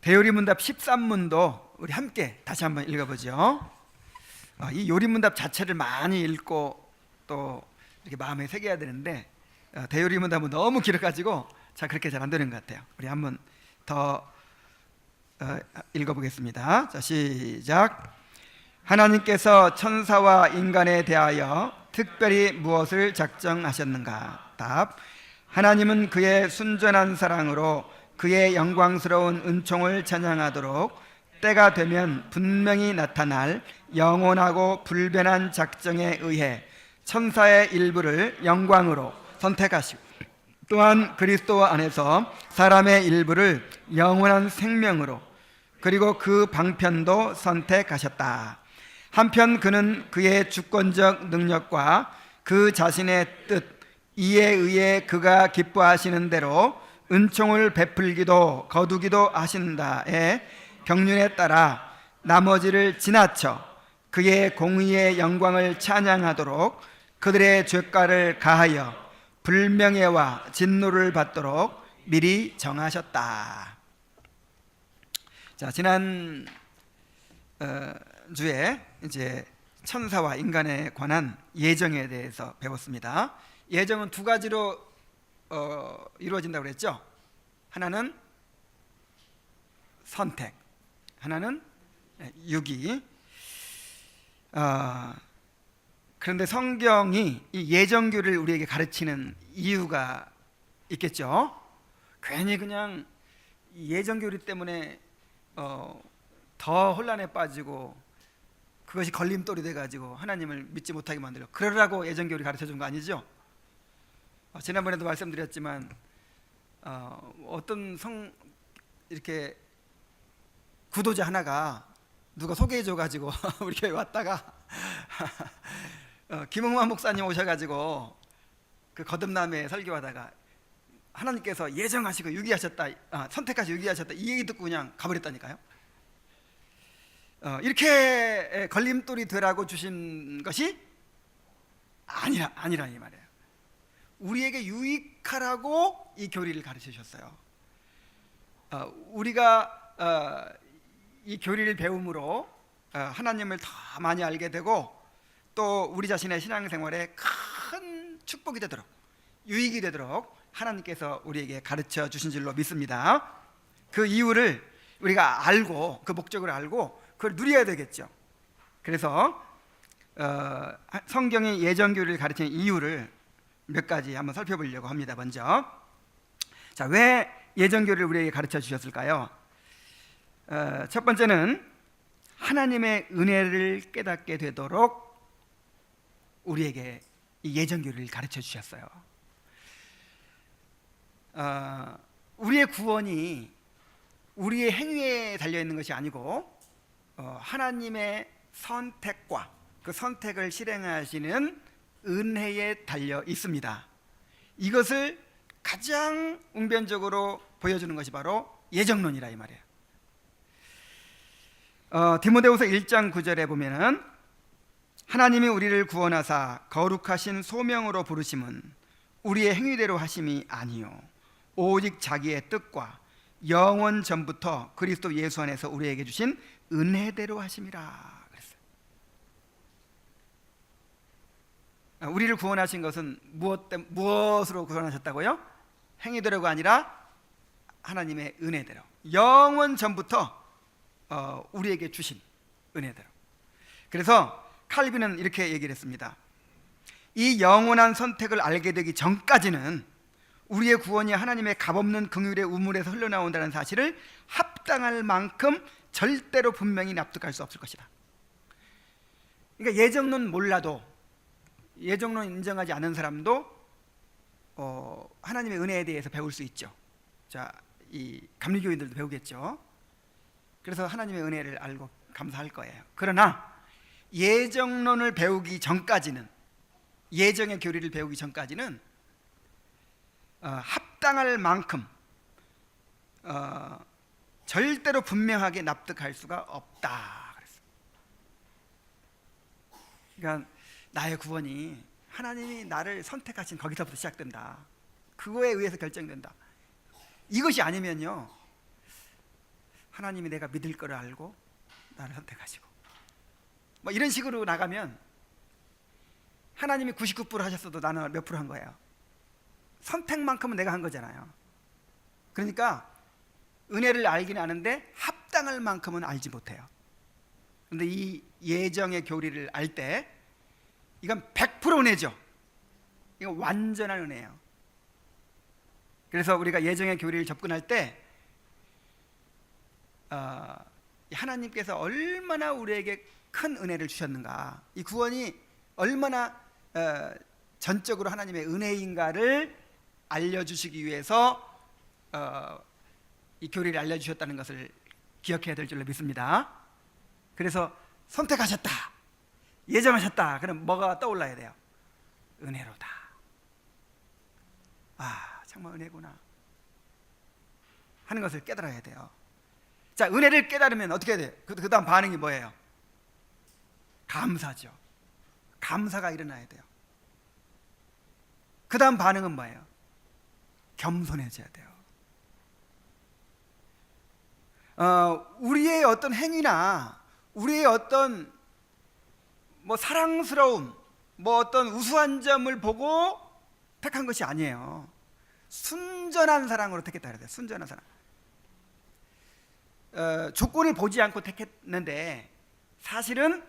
대요리문답 13문도 우리 함께 다시 한번 읽어보죠. 이 요리문답 자체를 많이 읽고 또 이렇게 마음에 새겨야 되는데 대요리문답은 너무 길어가지고 그렇게 잘 안 되는 것 같아요. 우리 한번 더 읽어보겠습니다. 자, 시작. 하나님께서 천사와 인간에 대하여 특별히 무엇을 작정하셨는가? 답. 하나님은 그의 순전한 사랑으로 그의 영광스러운 은총을 찬양하도록 때가 되면 분명히 나타날 영원하고 불변한 작정에 의해 천사의 일부를 영광으로 선택하시고 또한 그리스도 안에서 사람의 일부를 영원한 생명으로 그리고 그 방편도 선택하셨다. 한편 그는 그의 주권적 능력과 그 자신의 뜻 이에 의해 그가 기뻐하시는 대로 은총을 베풀기도 거두기도 하신다의 경륜에 따라 나머지를 지나쳐 그의 공의의 영광을 찬양하도록 그들의 죄가를 가하여 불명예와 진노를 받도록 미리 정하셨다. 자, 지난 주에 이제 천사와 인간에 관한 예정에 대해서 배웠습니다. 예정은 두 가지로 이루어진다고 그랬죠. 하나는 선택, 하나는 유기. 그런데 성경이 이 예정교를 우리에게 가르치는 이유가 있겠죠. 괜히 그냥 예정교리 때문에 더 혼란에 빠지고 그것이 걸림돌이 돼가지고 하나님을 믿지 못하게 만들고 그러라고 예정교리 가르쳐준 거 아니죠? 지난번에도 말씀드렸지만 어떤 이렇게 구도자 하나가 누가 소개해줘가지고 우리 교회 왔다가 김홍만 목사님 오셔가지고 그 거듭남에 설교하다가 하나님께서 예정하시고 유기하셨다, 선택하시고 유기하셨다 이 얘기 듣고 그냥 가버렸다니까요. 이렇게 걸림돌이 되라고 주신 것이 아니라 이 말이에요. 우리에게 유익하라고 이 교리를 가르쳐 주셨어요. 우리가 이 교리를 배움으로 하나님을 더 많이 알게 되고 또 우리 자신의 신앙생활에 큰 축복이 되도록 유익이 되도록 하나님께서 우리에게 가르쳐 주신 줄로 믿습니다. 그 이유를 우리가 알고 그 목적을 알고 그걸 누려야 되겠죠. 그래서 성경의 예정교리를 가르치는 이유를 몇 가지 한번 살펴보려고 합니다. 먼저 자, 왜 예정교리를 우리에게 가르쳐 주셨을까요? 첫 번째는 하나님의 은혜를 깨닫게 되도록 우리에게 이 예정교리를 가르쳐 주셨어요. 우리의 구원이 우리의 행위에 달려있는 것이 아니고 하나님의 선택과 그 선택을 실행하시는 은혜에 달려 있습니다. 이것을 가장 웅변적으로 보여주는 것이 바로 예정론이라 이 말이에요. 디모데후서 1장 9절에 보면은 하나님이 우리를 구원하사 거룩하신 소명으로 부르심은 우리의 행위대로 하심이 아니요 오직 자기의 뜻과 영원 전부터 그리스도 예수 안에서 우리에게 주신 은혜대로 하심이라 그랬어요. 우리를 구원하신 것은 무엇으로 구원하셨다고요? 행위대로가 아니라 하나님의 은혜대로 영원 전부터 우리에게 주신 은혜대로. 그래서 칼빈은 이렇게 얘기를 했습니다. 이 영원한 선택을 알게 되기 전까지는 우리의 구원이 하나님의 값없는 긍휼의 우물에서 흘러나온다는 사실을 합당할 만큼 절대로 분명히 납득할 수 없을 것이다. 그러니까 예정론 몰라도 예정론 인정하지 않은 사람도 하나님의 은혜에 대해서 배울 수 있죠. 자, 이 감리교인들도 배우겠죠. 그래서 하나님의 은혜를 알고 감사할 거예요. 그러나 예정론을 배우기 전까지는 예정의 교리를 배우기 전까지는 합당할 만큼 절대로 분명하게 납득할 수가 없다 그랬어요. 그러니까 나의 구원이 하나님이 나를 선택하신 거기서부터 시작된다. 그거에 의해서 결정된다. 이것이 아니면요 하나님이 내가 믿을 거를 알고 나를 선택하시고, 뭐 이런 식으로 나가면 하나님이 99% 하셨어도 나는 몇 프로 한 거예요? 선택만큼은 내가 한 거잖아요. 그러니까 은혜를 알긴 아는데 합당할 만큼은 알지 못해요. 그런데 이 예정의 교리를 알 때 이건 100% 은혜죠. 이건 완전한 은혜예요. 그래서 우리가 예정의 교리를 접근할 때 하나님께서 얼마나 우리에게 큰 은혜를 주셨는가, 이 구원이 얼마나 전적으로 하나님의 은혜인가를 알려주시기 위해서 이 교리를 알려주셨다는 것을 기억해야 될 줄로 믿습니다. 그래서 선택하셨다, 예정하셨다, 그럼 뭐가 떠올라야 돼요? 은혜로다. 아, 정말 은혜구나 하는 것을 깨달아야 돼요. 자, 은혜를 깨달으면 어떻게 해야 돼요? 그 다음 반응이 뭐예요? 감사죠. 감사가 일어나야 돼요. 그 다음 반응은 뭐예요? 겸손해져야 돼요. 우리의 어떤 행위나 우리의 어떤 뭐 사랑스러움, 뭐 어떤 우수한 점을 보고 택한 것이 아니에요. 순전한 사랑으로 택했다 그래요. 순전한 사랑. 조건을 보지 않고 택했는데 사실은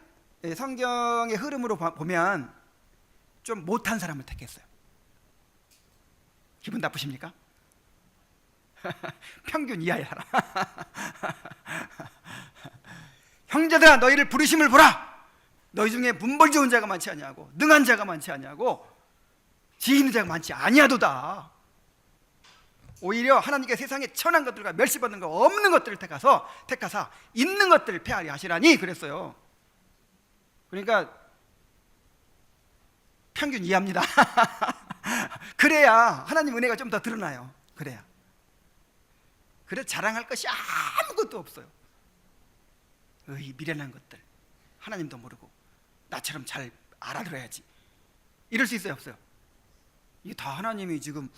성경의 흐름으로 보면 좀 못한 사람을 택했어요. 기분 나쁘십니까? 평균 이하의 사람. 형제들아, 너희를 부르심을 보라. 너희 중에 문벌 좋은 자가 많지 아니하고 능한 자가 많지 아니하고 지혜 있는 자가 많지 아니하도다. 오히려 하나님께 세상에 천한 것들과 멸시받는 거 없는 것들을 택하사 있는 것들을 폐하리 하시라니 그랬어요. 그러니까 평균 이하입니다. 그래야 하나님 은혜가 좀 더 드러나요. 그래야. 그래 자랑할 것이 아무것도 없어요. 미련한 것들 하나님도 모르고 나처럼 잘 알아들어야지, 이럴 수 있어요? 없어요? 이게 다 하나님이 지금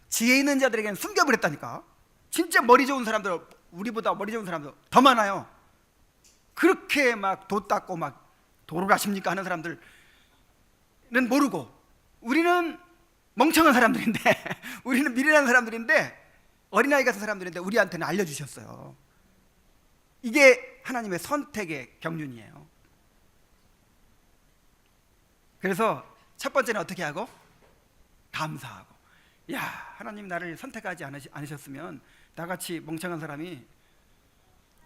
지혜 있는 자들에게는 숨겨버렸다니까. 진짜 머리 좋은 사람들, 우리보다 머리 좋은 사람들 더 많아요. 그렇게 막 도 닦고 막 도로가십니까 하는 사람들은 모르고, 우리는 멍청한 사람들인데 우리는 미련한 사람들인데, 어린아이 같은 사람들인데 우리한테는 알려주셨어요. 이게 하나님의 선택의 경륜이에요. 그래서 첫 번째는 어떻게 하고? 감사하고. 야, 하나님 나를 선택하지 않으셨으면 나같이 멍청한 사람이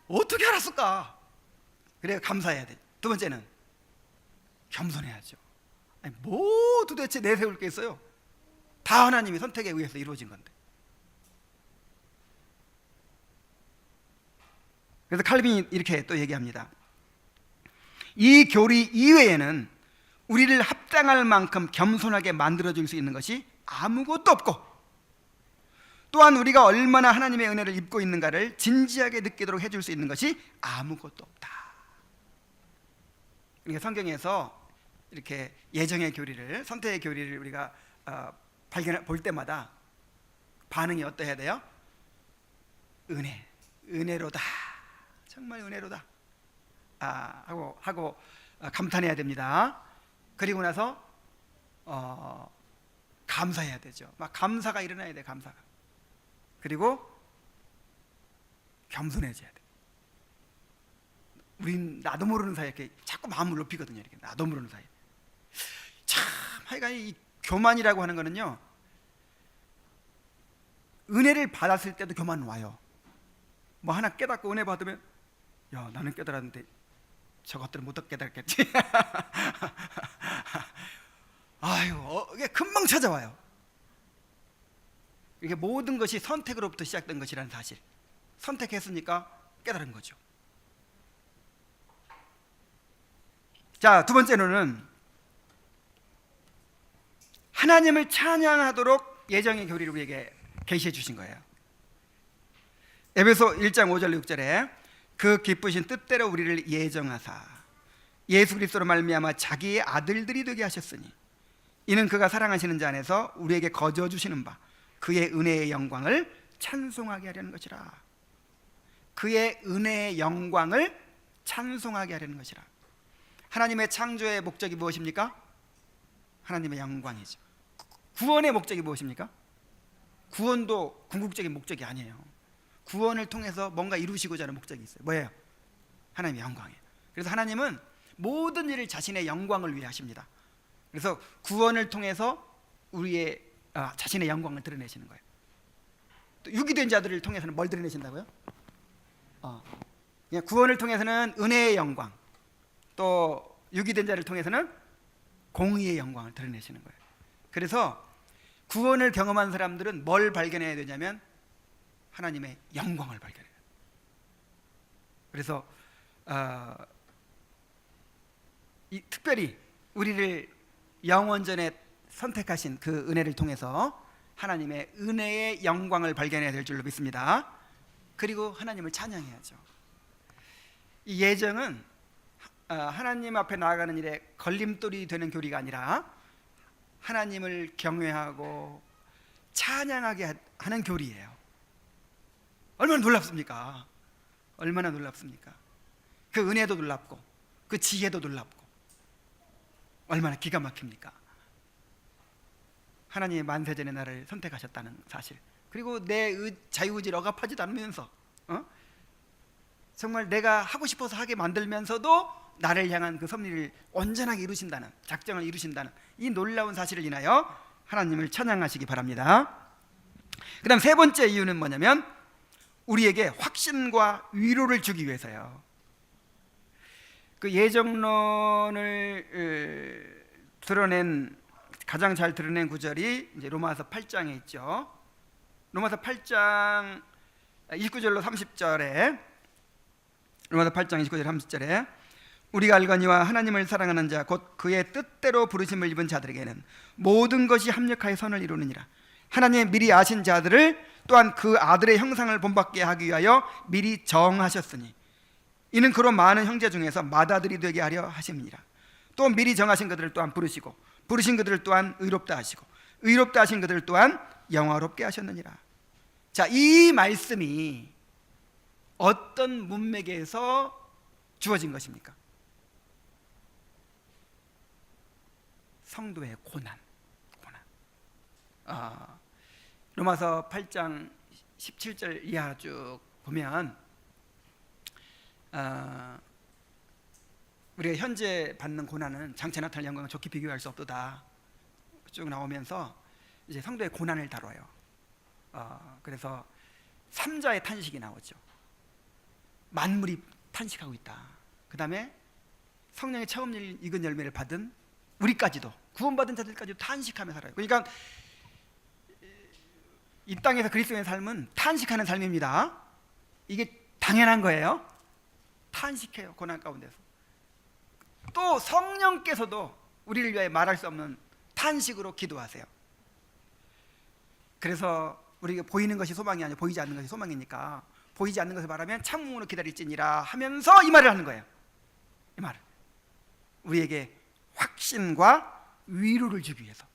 어떻게 알았을까? 그래 감사해야 돼. 두 번째는 겸손해야죠. 아니, 뭐 도대체 내세울 게 있어요? 다 하나님의 선택에 의해서 이루어진 건데. 그래서 칼빈이 이렇게 또 얘기합니다. 이 교리 이외에는 우리를 합당할 만큼 겸손하게 만들어줄 수 있는 것이 아무것도 없고, 또한 우리가 얼마나 하나님의 은혜를 입고 있는가를 진지하게 느끼도록 해줄 수 있는 것이 아무것도 없다. 그러니까 성경에서 이렇게 예정의 교리를, 선택의 교리를 우리가 볼 때마다 반응이 어떠해야 돼요? 은혜로다, 정말 은혜로다 하고 감탄해야 됩니다. 그리고 나서 감사해야 되죠. 막 감사가 일어나야 돼, 감사가. 그리고 겸손해져야 돼. 우린 나도 모르는 사이에 이렇게 자꾸 마음을 높이거든요. 이렇게 나도 모르는 사이에. 참, 하여간 이 교만이라고 하는 거는요, 은혜를 받았을 때도 교만 와요. 뭐 하나 깨닫고 은혜 받으면, 야, 나는 깨달았는데 저것들은 못 깨달았겠지. 아유, 이게 금방 찾아와요. 이게 모든 것이 선택으로부터 시작된 것이라는 사실. 선택했으니까 깨달은 거죠. 자, 두 번째로는 하나님을 찬양하도록 예정의 교리를 우리에게 계시해 주신 거예요. 에베소 1장 5절 6절에 그 기쁘신 뜻대로 우리를 예정하사 예수 그리스도로 말미암아 자기의 아들들이 되게 하셨으니 이는 그가 사랑하시는 자 안에서 우리에게 거저 주시는 바 그의 은혜의 영광을 찬송하게 하려는 것이라. 그의 은혜의 영광을 찬송하게 하려는 것이라. 하나님의 창조의 목적이 무엇입니까? 하나님의 영광이죠. 구원의 목적이 무엇입니까? 구원도 궁극적인 목적이 아니에요. 구원을 통해서 뭔가 이루시고자 하는 목적이 있어요. 뭐예요? 하나님의 영광이에요. 그래서 하나님은 모든 일을 자신의 영광을 위해 하십니다. 그래서 구원을 통해서 우리의 자신의 영광을 드러내시는 거예요. 또 유기된 자들을 통해서는 뭘 드러내신다고요? 그냥 구원을 통해서는 은혜의 영광, 또 유기된 자를 통해서는 공의의 영광을 드러내시는 거예요. 그래서 구원을 경험한 사람들은 뭘 발견해야 되냐면 하나님의 영광을 발견해요. 그래서 특별히 우리를 영원전에 선택하신 그 은혜를 통해서 하나님의 은혜의 영광을 발견해야 될 줄로 믿습니다. 그리고 하나님을 찬양해야죠. 이 예정은 하나님 앞에 나아가는 일에 걸림돌이 되는 교리가 아니라 하나님을 경외하고 찬양하게 하는 교리예요. 얼마나 놀랍습니까? 얼마나 놀랍습니까? 그 은혜도 놀랍고 그 지혜도 놀랍고 얼마나 기가 막힙니까? 하나님이 만세전에 나를 선택하셨다는 사실, 그리고 내 자유의지를 억압하지도 않으면서 정말 내가 하고 싶어서 하게 만들면서도 나를 향한 그 섭리를 온전하게 이루신다는, 작정을 이루신다는 이 놀라운 사실을 인하여 하나님을 찬양하시기 바랍니다. 그 다음 세 번째 이유는 뭐냐면 우리에게 확신과 위로를 주기 위해서요. 그 예정론을 가장 잘 드러낸 구절이 이제 로마서 8장에 있죠. 로마서 8장 29절로 30절에, 로마서 8장 29절 30절에 우리가 알거니와 하나님을 사랑하는 자 곧 그의 뜻대로 부르심을 입은 자들에게는 모든 것이 합력하여 선을 이루느니라. 하나님이 미리 아신 자들을 또한 그 아들의 형상을 본받게 하기 위하여 미리 정하셨으니 이는 그로 많은 형제 중에서 맏아들이 되게 하려 하심이니라. 또 미리 정하신 그들을 또한 부르시고 부르신 그들을 또한 의롭다 하시고 의롭다 하신 그들을 또한 영화롭게 하셨느니라. 자, 이 말씀이 어떤 문맥에서 주어진 것입니까? 성도의 고난. 로마서 8장 17절 이하 쭉 보면 우리가 현재 받는 고난은 장차 나타날 영광과 좋게 비교할 수 없도다 쭉 나오면서 이제 성도의 고난을 다뤄요. 그래서 삼자의 탄식이 나오죠. 만물이 탄식하고 있다. 그 다음에 성령의 처음 익은 열매를 받은 우리까지도, 구원받은 자들까지도 탄식하며 살아요. 그러니까 이 땅에서 그리스도의 삶은 탄식하는 삶입니다. 이게 당연한 거예요. 탄식해요, 고난 가운데서. 또 성령께서도 우리를 위하여 말할 수 없는 탄식으로 기도하세요. 그래서 우리가 보이는 것이 소망이 아니라 보이지 않는 것이 소망이니까 보이지 않는 것을 말하면 창문으로 기다릴지니라 하면서 이 말을 하는 거예요. 이 말을 우리에게 확신과 위로를 주기 위해서.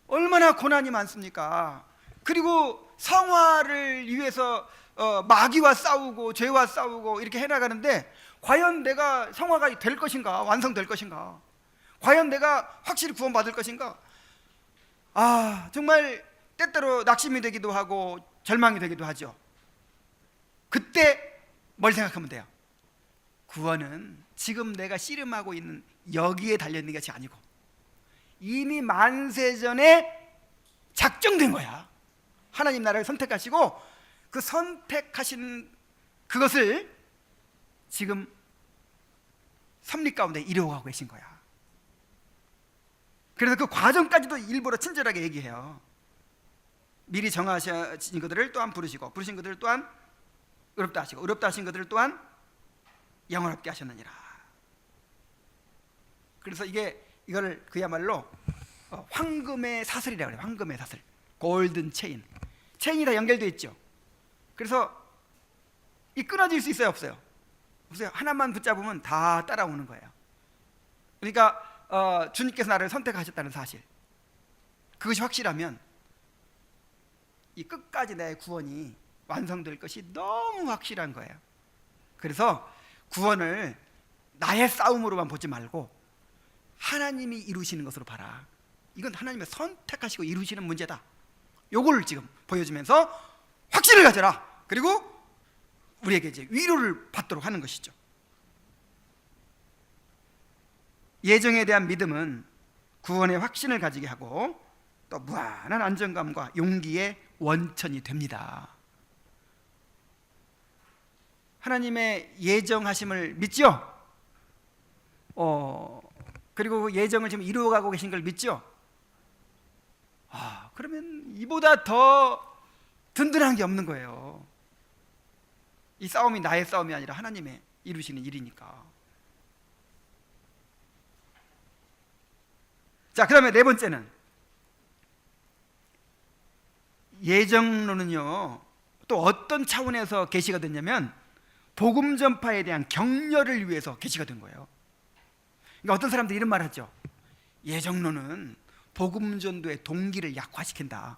얼마나 고난이 많습니까? 그리고 성화를 위해서 마귀와 싸우고 죄와 싸우고 이렇게 해나가는데 과연 내가 성화가 될 것인가? 완성될 것인가? 과연 내가 확실히 구원받을 것인가? 정말 때때로 낙심이 되기도 하고 절망이 되기도 하죠. 그때 뭘 생각하면 돼요? 구원은 지금 내가 씨름하고 있는 여기에 달려있는 것이 아니고 이미 만세전에 작정된 거야. 하나님 나라를 선택하시고 그 선택하신 그것을 지금 섭리 가운데 이루어가고 계신 거야. 그래서 그 과정까지도 일부러 친절하게 얘기해요. 미리 정하신 그들을 또한 부르시고 부르신 그들을 또한 의롭다 하시고 의롭다 하신 그들을 또한 영원롭게 하셨느니라. 그래서 이걸 그야말로 황금의 사슬이라고 해요. 황금의 사슬, 골든 체인. 체인이 다 연결되어 있죠. 그래서 이 끊어질 수 있어요, 없어요? 없어요. 하나만 붙잡으면 다 따라오는 거예요. 그러니까 주님께서 나를 선택하셨다는 사실, 그것이 확실하면 이 끝까지 내 구원이 완성될 것이 너무 확실한 거예요. 그래서 구원을 나의 싸움으로만 보지 말고 하나님이 이루시는 것으로 봐라. 이건 하나님의 선택하시고 이루시는 문제다. 요걸 지금 보여주면서 확신을 가져라. 그리고 우리에게 이제 위로를 받도록 하는 것이죠. 예정에 대한 믿음은 구원의 확신을 가지게 하고 또 무한한 안정감과 용기의 원천이 됩니다. 하나님의 예정하심을 믿죠? 그리고 그 예정을 지금 이루어가고 계신 걸 믿죠? 그러면 이보다 더 든든한 게 없는 거예요. 이 싸움이 나의 싸움이 아니라 하나님의 이루시는 일이니까. 자, 그 다음에 네 번째는 예정론은요 또 어떤 차원에서 계시가 됐냐면 복음 전파에 대한 격려를 위해서 계시가 된 거예요. 그러니까 어떤 사람들이 이런 말을 하죠. 예정론은 복음 전도의 동기를 약화시킨다.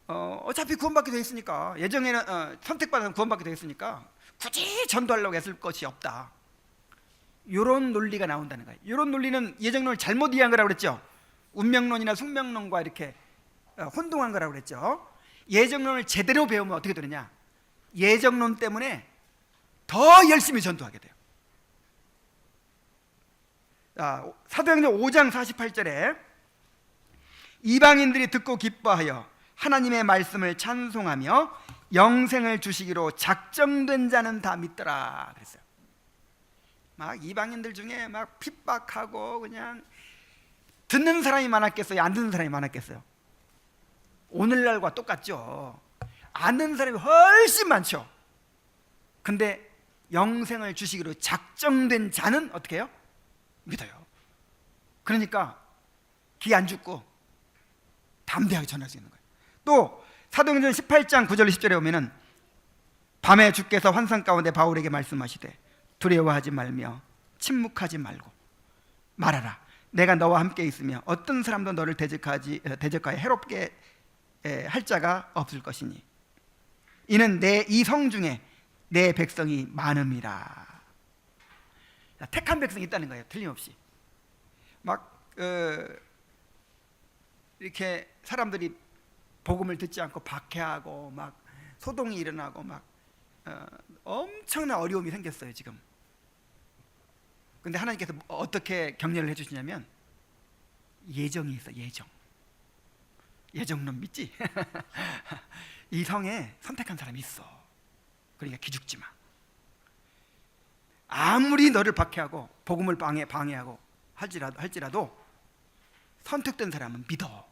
어차피 구원받게 돼 있으니까, 예정에는 선택받아서 구원받게 돼 있으니까 굳이 전도하려고 애쓸 것이 없다. 이런 논리가 나온다는 거예요. 이런 논리는 예정론을 잘못 이해한 거라고 그랬죠. 운명론이나 숙명론과 이렇게 혼동한 거라고 그랬죠. 예정론을 제대로 배우면 어떻게 되느냐, 예정론 때문에 더 열심히 전도하게 돼요. 사도행전 5장 48절에 이방인들이 듣고 기뻐하여 하나님의 말씀을 찬송하며 영생을 주시기로 작정된 자는 다 믿더라 그랬어요. 막 이방인들 중에 막 핍박하고 그냥 듣는 사람이 많았겠어요? 안 듣는 사람이 많았겠어요? 오늘날과 똑같죠. 안 듣는 사람이 훨씬 많죠. 근데 영생을 주시기로 작정된 자는 어떻게 해요? 믿어요. 그러니까 기 안 죽고 담대하게 전할 수 있는 거예요. 또 사도행전 18장 9절 10절에 보면은 밤에 주께서 환상 가운데 바울에게 말씀하시되 두려워하지 말며 침묵하지 말고 말하라. 내가 너와 함께 있으며 어떤 사람도 너를 대적하여 해롭게 할 자가 없을 것이니 이는 내 이 성 중에 내 백성이 많음이라. 택한 백성이 있다는 거예요. 틀림없이. 막 이렇게 사람들이 복음을 듣지 않고 박해하고 막 소동이 일어나고 막 엄청난 어려움이 생겼어요 지금. 근데 하나님께서 어떻게 격려를 해주시냐면 예정이 있어. 예정론 믿지? 이 성에 선택한 사람이 있어. 그러니까 기죽지 마. 아무리 너를 박해하고 복음을 방해하고 할지라도 선택된 사람은 믿어.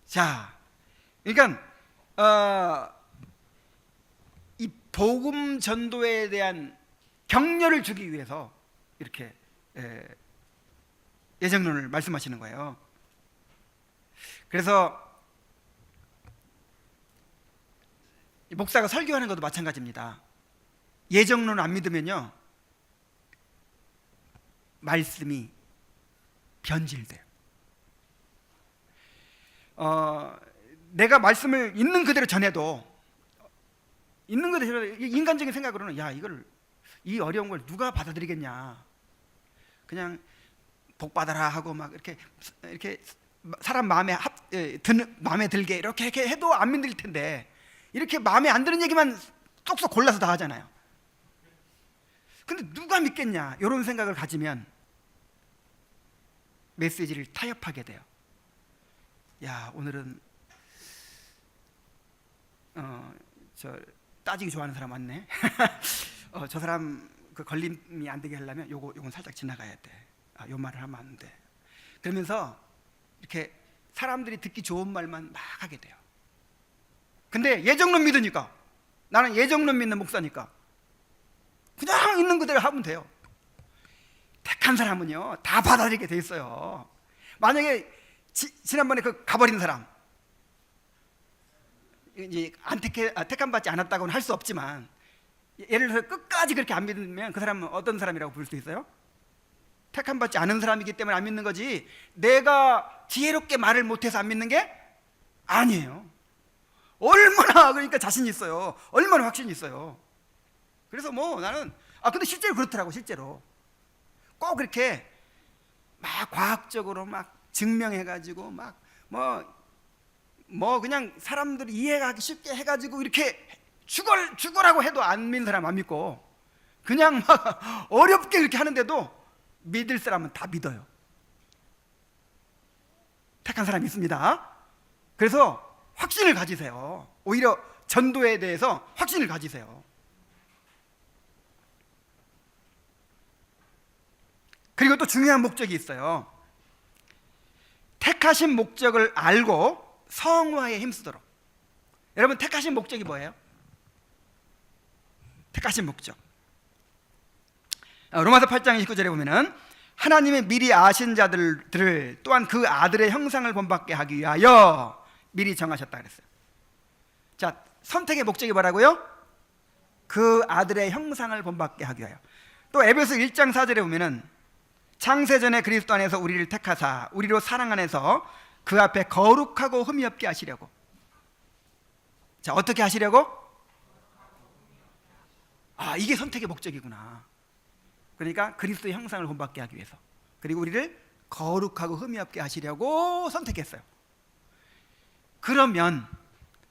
자, 그러니까 이 복음 전도에 대한 격려를 주기 위해서 이렇게 예정론을 말씀하시는 거예요. 그래서 목사가 설교하는 것도 마찬가지입니다. 예정론 안 믿으면요 말씀이 변질돼요. 내가 말씀을 있는 그대로 전해도 인간적인 생각으로는 야 이 어려운 걸 누가 받아들이겠냐, 그냥 복 받아라 하고 막 이렇게 사람 마음에 들게 이렇게 해도 안 믿을 텐데 이렇게 마음에 안 드는 얘기만 쏙쏙 골라서 다 하잖아요. 근데 누가 믿겠냐, 이런 생각을 가지면 메시지를 타협하게 돼요. 야, 오늘은 저 따지기 좋아하는 사람 왔네. 저 사람 그 걸림이 안 되게 하려면 요건 살짝 지나가야 돼. 요 말을 하면 안 돼. 그러면서 이렇게 사람들이 듣기 좋은 말만 막 하게 돼요. 근데 예정론 믿으니까, 나는 예정론 믿는 목사니까 그냥 있는 그대로 하면 돼요. 택한 사람은요 다 받아들이게 돼 있어요. 만약에 지난번에 그 가버린 사람 이제 택함 받지 않았다고는 할 수 없지만, 예를 들어서 끝까지 그렇게 안 믿으면 그 사람은 어떤 사람이라고 부를 수 있어요? 택함 받지 않은 사람이기 때문에 안 믿는 거지, 내가 지혜롭게 말을 못해서 안 믿는 게 아니에요. 얼마나 그러니까 자신이 있어요. 얼마나 확신이 있어요. 그래서 뭐 나는 근데 실제로 그렇더라고. 실제로 꼭 그렇게 막 과학적으로 막 증명해가지고 막 뭐 그냥 사람들이 이해하기 쉽게 해가지고 이렇게 죽어라고 해도 안 믿는 사람 안 믿고 그냥 막 어렵게 이렇게 하는데도 믿을 사람은 다 믿어요. 택한 사람이 있습니다. 그래서 확신을 가지세요. 오히려 전도에 대해서 확신을 가지세요. 그리고 또 중요한 목적이 있어요. 택하신 목적을 알고 성화에 힘쓰도록. 여러분, 택하신 목적이 뭐예요? 택하신 목적. 로마서 8장 29절에 보면은 하나님의 미리 아신 자들을 또한 그 아들의 형상을 본받게 하기 위하여 미리 정하셨다 그랬어요. 자, 선택의 목적이 뭐라고요? 그 아들의 형상을 본받게 하기 위하여. 또 에베소 1장 4절에 보면은 창세전에 그리스도 안에서 우리를 택하사 우리로 사랑 안에서 그 앞에 거룩하고 흠이 없게 하시려고. 자, 어떻게 하시려고? 이게 선택의 목적이구나. 그러니까 그리스도의 형상을 본받게 하기 위해서, 그리고 우리를 거룩하고 흠이 없게 하시려고 선택했어요. 그러면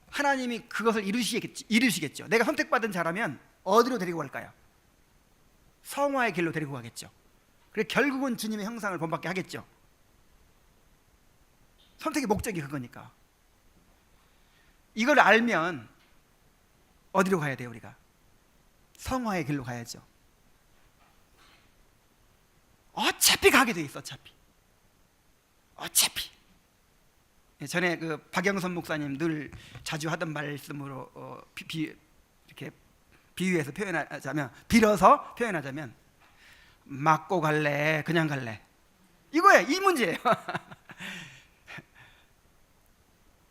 하나님이 그것을 이루시겠죠. 내가 선택받은 자라면 어디로 데리고 갈까요? 성화의 길로 데리고 가겠죠. 그래 결국은 주님의 형상을 본받게 하겠죠. 선택의 목적이 그거니까. 이걸 알면 어디로 가야 돼요? 우리가 성화의 길로 가야죠. 어차피 가게 돼 있어. 어차피. 전에 그 박영선 목사님 늘 자주 하던 말씀으로 이렇게 비유해서 빌어서 표현하자면 맞고 갈래, 그냥 갈래, 이거예요. 이 문제예요.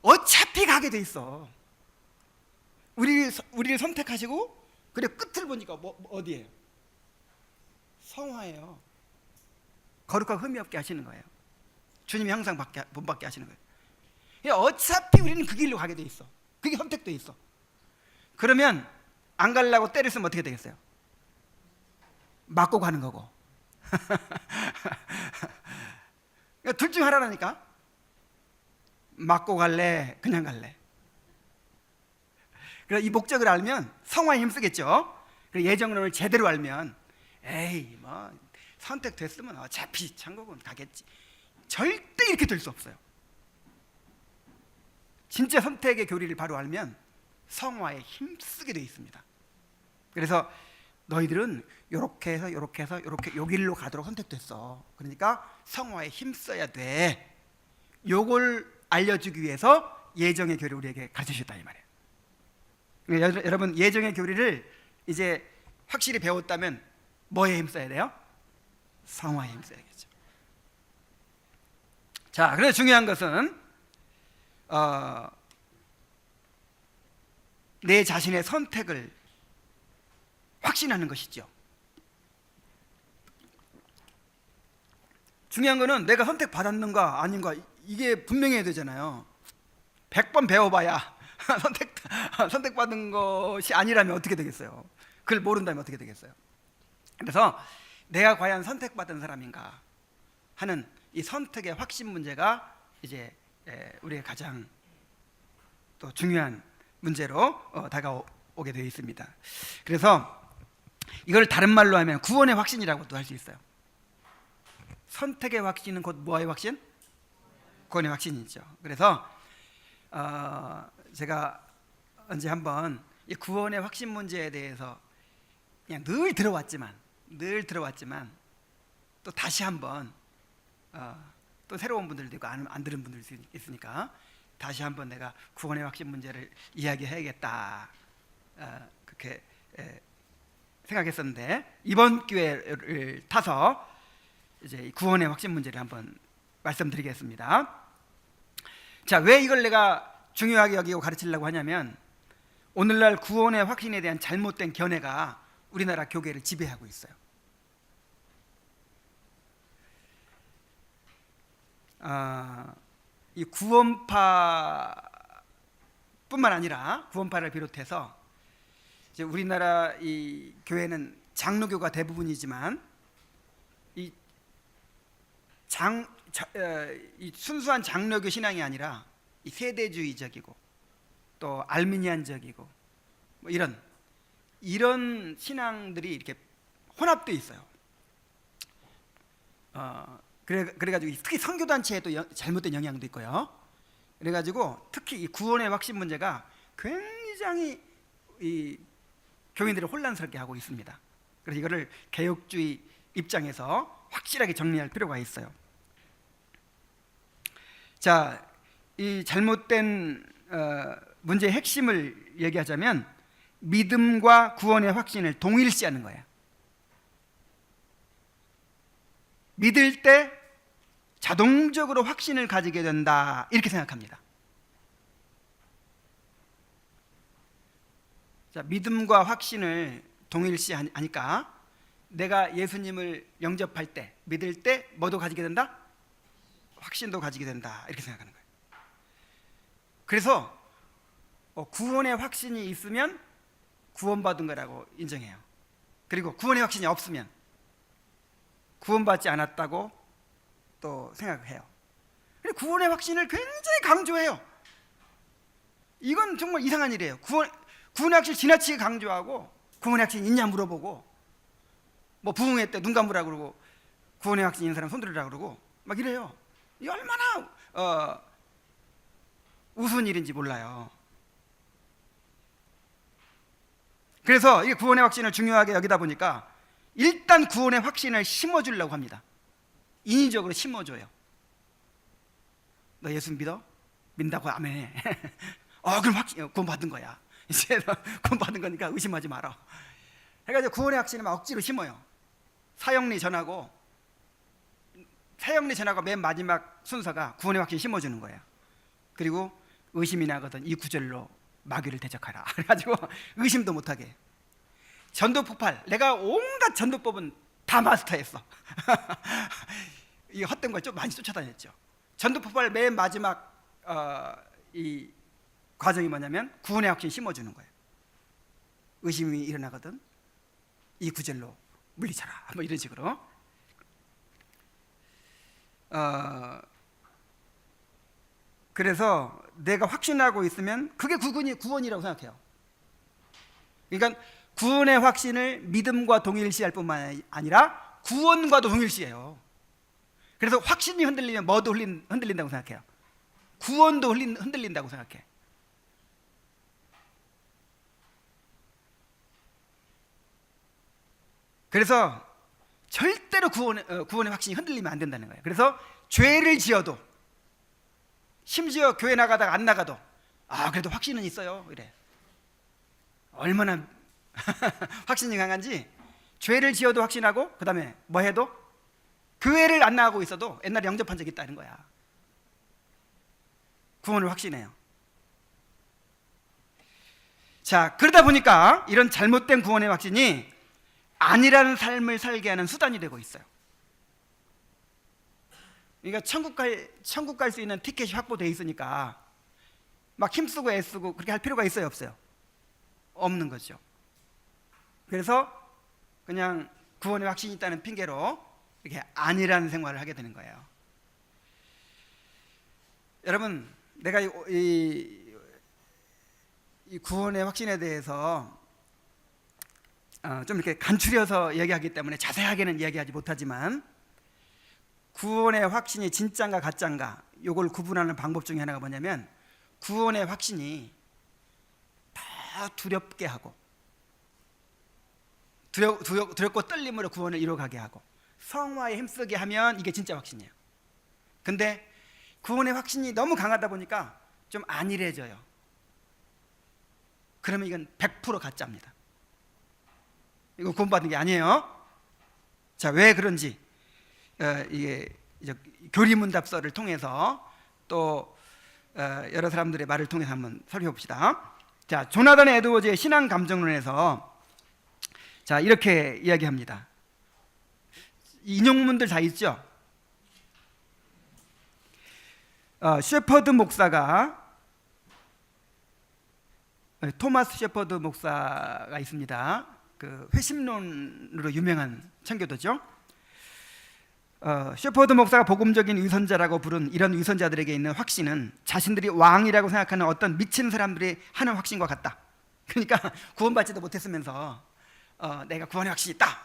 어차피 가게 돼 있어. 우리를 선택하시고, 그래 끝을 보니까 어디예요? 성화예요. 거룩하고 흠이 없게 하시는 거예요. 주님의 형상 본받게 하시는 거예요. 어차피 우리는 그 길로 가게 돼 있어. 그게 선택돼 있어. 그러면 안 가려고 때를 쓰면 어떻게 되겠어요? 맞고 가는 거고. 둘 중 하나라니까. 맞고 갈래, 그냥 갈래. 그래서 이 목적을 알면 성화에 힘쓰겠죠. 그리고 예정론을 제대로 알면 에이 뭐 선택됐으면 어차피 천국은 가겠지. 절대 이렇게 될 수 없어요. 진짜 선택의 교리를 바로 알면 성화에 힘쓰게 되어 있습니다. 그래서 너희들은 이렇게 해서 이렇게 여기로 가도록 선택됐어. 그러니까 성화에 힘써야 돼. 요걸 알려주기 위해서 예정의 교리를 우리에게 가르치셨다 이 말이에요. 여러분, 예정의 교리를 이제 확실히 배웠다면 뭐에 힘써야 돼요? 성화에 힘써야겠죠. 자, 그래서 중요한 것은 내 자신의 선택을 확신하는 것이죠. 중요한 거는 내가 선택받았는가 아닌가, 이게 분명해야 되잖아요. 100번 배워봐야 선택받은 것이 아니라면 어떻게 되겠어요? 그걸 모른다면 어떻게 되겠어요? 그래서 내가 과연 선택받은 사람인가 하는 이 선택의 확신 문제가 이제 우리의 가장 또 중요한 문제로 다가오게 되어 있습니다. 그래서 이걸 다른 말로 하면 구원의 확신이라고도 할 수 있어요. 선택의 확신은 곧 뭐의 확신? 구원의 확신이죠. 그래서 제가 언제 한번 이 구원의 확신 문제에 대해서 그냥 늘 들어왔지만 또 다시 한번 또 새로운 분들도 있고 안 들은 분들도 있으니까 다시 한번 내가 구원의 확신 문제를 이야기해야겠다, 그렇게 생각했었는데, 이번 기회를 타서 이제 구원의 확신 문제를 한번 말씀드리겠습니다. 자, 왜 이걸 내가 중요하게 여기고 가르치려고 하냐면, 오늘날 구원의 확신에 대한 잘못된 견해가 우리나라 교계를 지배하고 있어요. 이 구원파 뿐만 아니라 구원파를 비롯해서 이제 우리나라 이 교회는 장로교가 대부분이지만 이 순수한 장로교 신앙이 아니라 이 세대주의적이고 또 알미니안적이고 뭐 이런 신앙들이 이렇게 혼합되어 있어요. 그래가지고 특히 선교단체에도 잘못된 영향도 있고요. 그래가지고 특히 이 구원의 확신 문제가 굉장히 이 교인들을 혼란스럽게 하고 있습니다. 그래서 이거를 개혁주의 입장에서 확실하게 정리할 필요가 있어요. 자, 이 잘못된 문제의 핵심을 얘기하자면 믿음과 구원의 확신을 동일시하는 거예요. 믿을 때 자동적으로 확신을 가지게 된다, 이렇게 생각합니다. 자, 믿음과 확신을 동일시하니까 내가 예수님을 영접할 때, 믿을 때 뭐도 가지게 된다? 확신도 가지게 된다, 이렇게 생각하는 거예요. 그래서 구원의 확신이 있으면 구원받은 거라고 인정해요. 그리고 구원의 확신이 없으면 구원받지 않았다고 또 생각해요. 구원의 확신을 굉장히 강조해요. 이건 정말 이상한 일이에요. 구원의 확신을 지나치게 강조하고 구원의 확신 있냐 물어보고 뭐 부흥회 때 눈 감으라고 그러고 구원의 확신 있는 사람 손 들으라고 그러고 막 이래요. 이게 얼마나 우스운 일인지 몰라요. 그래서 이 구원의 확신을 중요하게 여기다 보니까 일단 구원의 확신을 심어주려고 합니다. 인위적으로 심어줘요. 너 예수 믿어? 믿는다고 아멘해. 그럼 구원 받은 거야. 이제 구원 받은 거니까 의심하지 마라. 해가지고 구원의 확신을 막 억지로 심어요. 사형리 전하고 맨 마지막 순서가 구원의 확신 심어주는 거예요. 그리고 의심이 나거든 이 구절로 마귀를 대적하라. 그래가지고 의심도 못하게. 전도폭발, 내가 온갖 전도법은 다 마스터했어. 이 헛된 걸 좀 많이 쫓아다녔죠. 전도폭발 맨 마지막 이 과정이 뭐냐면 구원의 확신 심어주는 거예요. 의심이 일어나거든 이 구절로 물리쳐라, 뭐 이런 식으로. 그래서 내가 확신하고 있으면 그게 구원이라고 생각해요. 그러니까 구원의 확신을 믿음과 동일시할 뿐만 아니라 구원과도 동일시해요. 그래서 확신이 흔들리면 뭐도 흔들린다고 생각해요. 구원도 흔들린다고 생각해. 그래서 절대로 구원의 확신이 흔들리면 안 된다는 거예요. 그래서 죄를 지어도, 심지어 교회 나가다가 안 나가도 그래도 확신은 있어요, 이래. 얼마나 확신이 강한지. 죄를 지어도 확신하고, 그 다음에 뭐 해도 교회를 안 나가고 있어도 옛날에 영접한 적이 있다는 거야. 구원을 확신해요. 자, 그러다 보니까 이런 잘못된 구원의 확신이 아니라는 삶을 살게 하는 수단이 되고 있어요. 그러니까 천국 갈 수 있는 티켓이 확보되어 있으니까 막 힘쓰고 애쓰고 그렇게 할 필요가 있어요, 없어요? 없는 거죠. 그래서 그냥 구원의 확신이 있다는 핑계로 이렇게 아니라는 생활을 하게 되는 거예요. 여러분, 내가 이 구원의 확신에 대해서 좀 이렇게 간추려서 얘기하기 때문에 자세하게는 이야기하지 못하지만, 구원의 확신이 진짜인가 가짜인가 이걸 구분하는 방법 중에 하나가 뭐냐면, 구원의 확신이 더 두렵게 하고 두렵고 떨림으로 구원을 이뤄가게 하고 성화에 힘쓰게 하면 이게 진짜 확신이에요. 근데 구원의 확신이 너무 강하다 보니까 좀 안일해져요. 그러면 이건 100% 가짜입니다. 이거 구원받은 게 아니에요. 자, 왜 그런지 이게 교리문답서를 통해서 또 여러 사람들의 말을 통해서 한번 살펴봅시다. 자, 조나단 에드워즈의 신앙 감정론에서 자, 이렇게 이야기합니다. 인용문들 다 있죠. 셰퍼드 목사가 토마스 셰퍼드 목사가 있습니다. 그 회심론으로 유명한 청교도죠. 셰퍼드 목사가 복음적인 위선자라고 부른 이런 위선자들에게 있는 확신은 자신들이 왕이라고 생각하는 어떤 미친 사람들이 하는 확신과 같다. 그러니까 구원받지도 못했으면서 내가 구원의 확신이 있다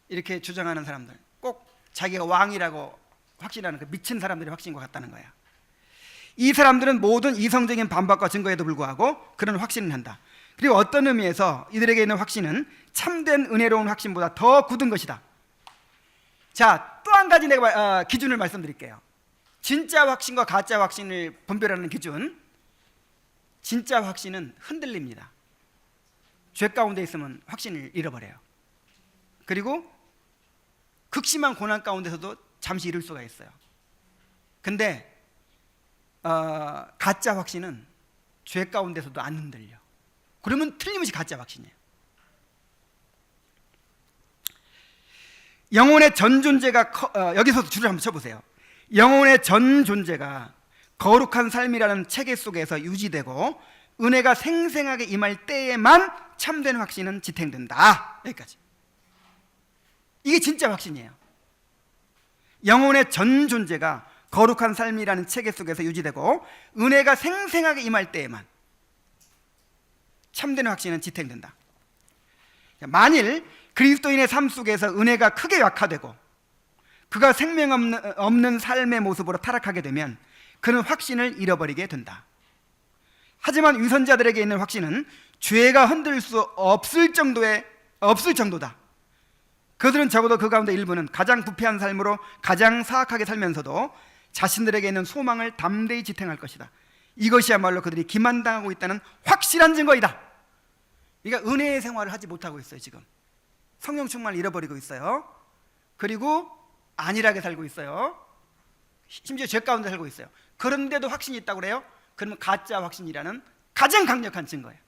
이렇게 주장하는 사람들, 꼭 자기가 왕이라고 확신하는 그 미친 사람들의 확신과 같다는 거야. 이 사람들은 모든 이성적인 반박과 증거에도 불구하고 그런 확신을 한다. 그리고 어떤 의미에서 이들에게 있는 확신은 참된 은혜로운 확신보다 더 굳은 것이다. 자, 또 한 가지 내가 기준을 말씀드릴게요. 진짜 확신과 가짜 확신을 분별하는 기준. 진짜 확신은 흔들립니다. 죄 가운데 있으면 확신을 잃어버려요. 그리고 극심한 고난 가운데서도 잠시 잃을 수가 있어요. 근데 가짜 확신은 죄 가운데서도 안 흔들려. 그러면 틀림없이 가짜 확신이에요. 영혼의 전 존재가 여기서 줄을 한번 쳐보세요. 영혼의 전 존재가 거룩한 삶이라는 체계 속에서 유지되고 은혜가 생생하게 임할 때에만 참된 확신은 지탱된다. 여기까지. 이게 진짜 확신이에요. 영혼의 전 존재가 거룩한 삶이라는 체계 속에서 유지되고 은혜가 생생하게 임할 때에만 참된 확신은 지탱된다. 만일 그리스도인의 삶 속에서 은혜가 크게 약화되고 그가 생명 없는 삶의 모습으로 타락하게 되면 그는 확신을 잃어버리게 된다. 하지만 위선자들에게 있는 확신은 죄가 흔들 수 없을 정도다. 그들은 적어도 그 가운데 일부는 가장 부패한 삶으로 가장 사악하게 살면서도 자신들에게 있는 소망을 담대히 지탱할 것이다. 이것이야말로 그들이 기만당하고 있다는 확실한 증거이다. 그러니까 은혜의 생활을 하지 못하고 있어요. 지금 성령 충만을 잃어버리고 있어요. 그리고 안일하게 살고 있어요. 심지어 죄 가운데 살고 있어요. 그런데도 확신이 있다고 그래요? 그러면 가짜 확신이라는 가장 강력한 증거예요.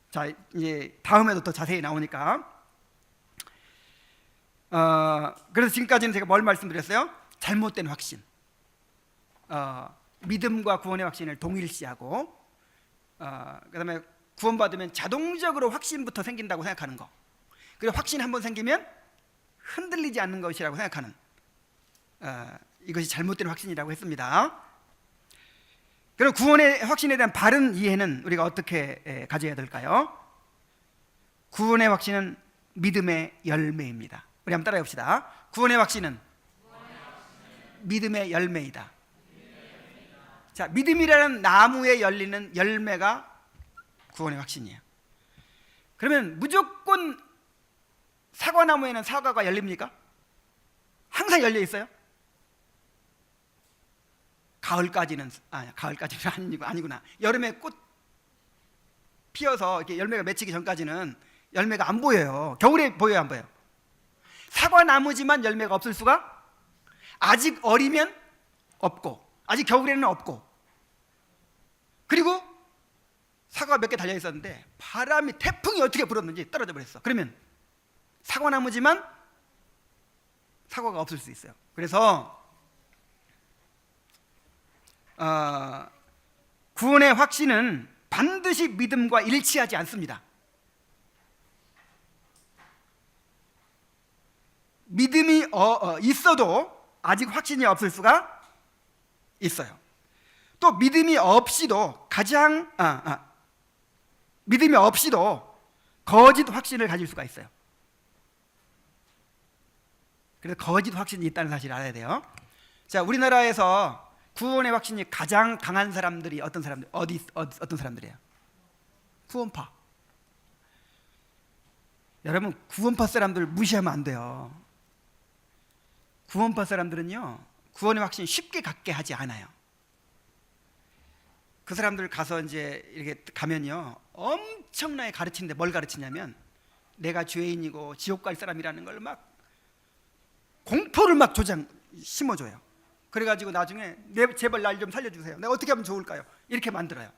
자, 이제 다음에도 더 자세히 나오니까. 그래서 지금까지는 제가 뭘 말씀드렸어요? 잘못된 확신, 믿음과 구원의 확신을 동일시하고, 그 다음에 구원받으면 자동적으로 확신부터 생긴다고 생각하는 거, 그리고 확신 한번 생기면 흔들리지 않는 것이라고 생각하는, 이것이 잘못된 확신이라고 했습니다. 그럼 구원의 확신에 대한 바른 이해는 우리가 어떻게 가져야 될까요? 구원의 확신은 믿음의 열매입니다. 우리 한번 따라해 봅시다. 구원의 확신은 믿음의 열매이다. 자, 믿음이라는 나무에 열리는 열매가 구원의 확신이에요. 그러면 무조건 사과나무에는 사과가 열립니까? 항상 열려 있어요? 가을까지는 아니구나. 여름에 꽃 피어서 이렇게 열매가 맺히기 전까지는 열매가 안 보여요. 겨울에 보여요, 안 보여요? 사과나무지만 열매가 없을 수가? 아직 어리면 없고, 아직 겨울에는 없고, 그리고 사과가 몇 개 달려 있었는데 바람이, 태풍이 어떻게 불었는지 떨어져 버렸어. 그러면 사과나무지만 사과가 없을 수 있어요. 그래서 구원의 확신은 반드시 믿음과 일치하지 않습니다. 믿음이 있어도 아직 확신이 없을 수가 있어요. 또 믿음이 없이도 믿음이 없이도 거짓 확신을 가질 수가 있어요. 그래서 거짓 확신이 있다는 사실을 알아야 돼요. 자, 우리나라에서 구원의 확신이 가장 강한 사람들이 어떤 사람들이에요? 구원파. 여러분, 구원파 사람들 무시하면 안 돼요. 구원파 사람들은요, 구원의 확신 쉽게 갖게 하지 않아요. 그 사람들 가서 이제 이렇게 가면요, 엄청나게 가르치는데 뭘 가르치냐면 내가 죄인이고 지옥 갈 사람이라는 걸 막 공포를 막 심어줘요. 그래가지고 나중에 제발 날 좀 살려주세요. 내가 어떻게 하면 좋을까요? 이렇게 만들어요.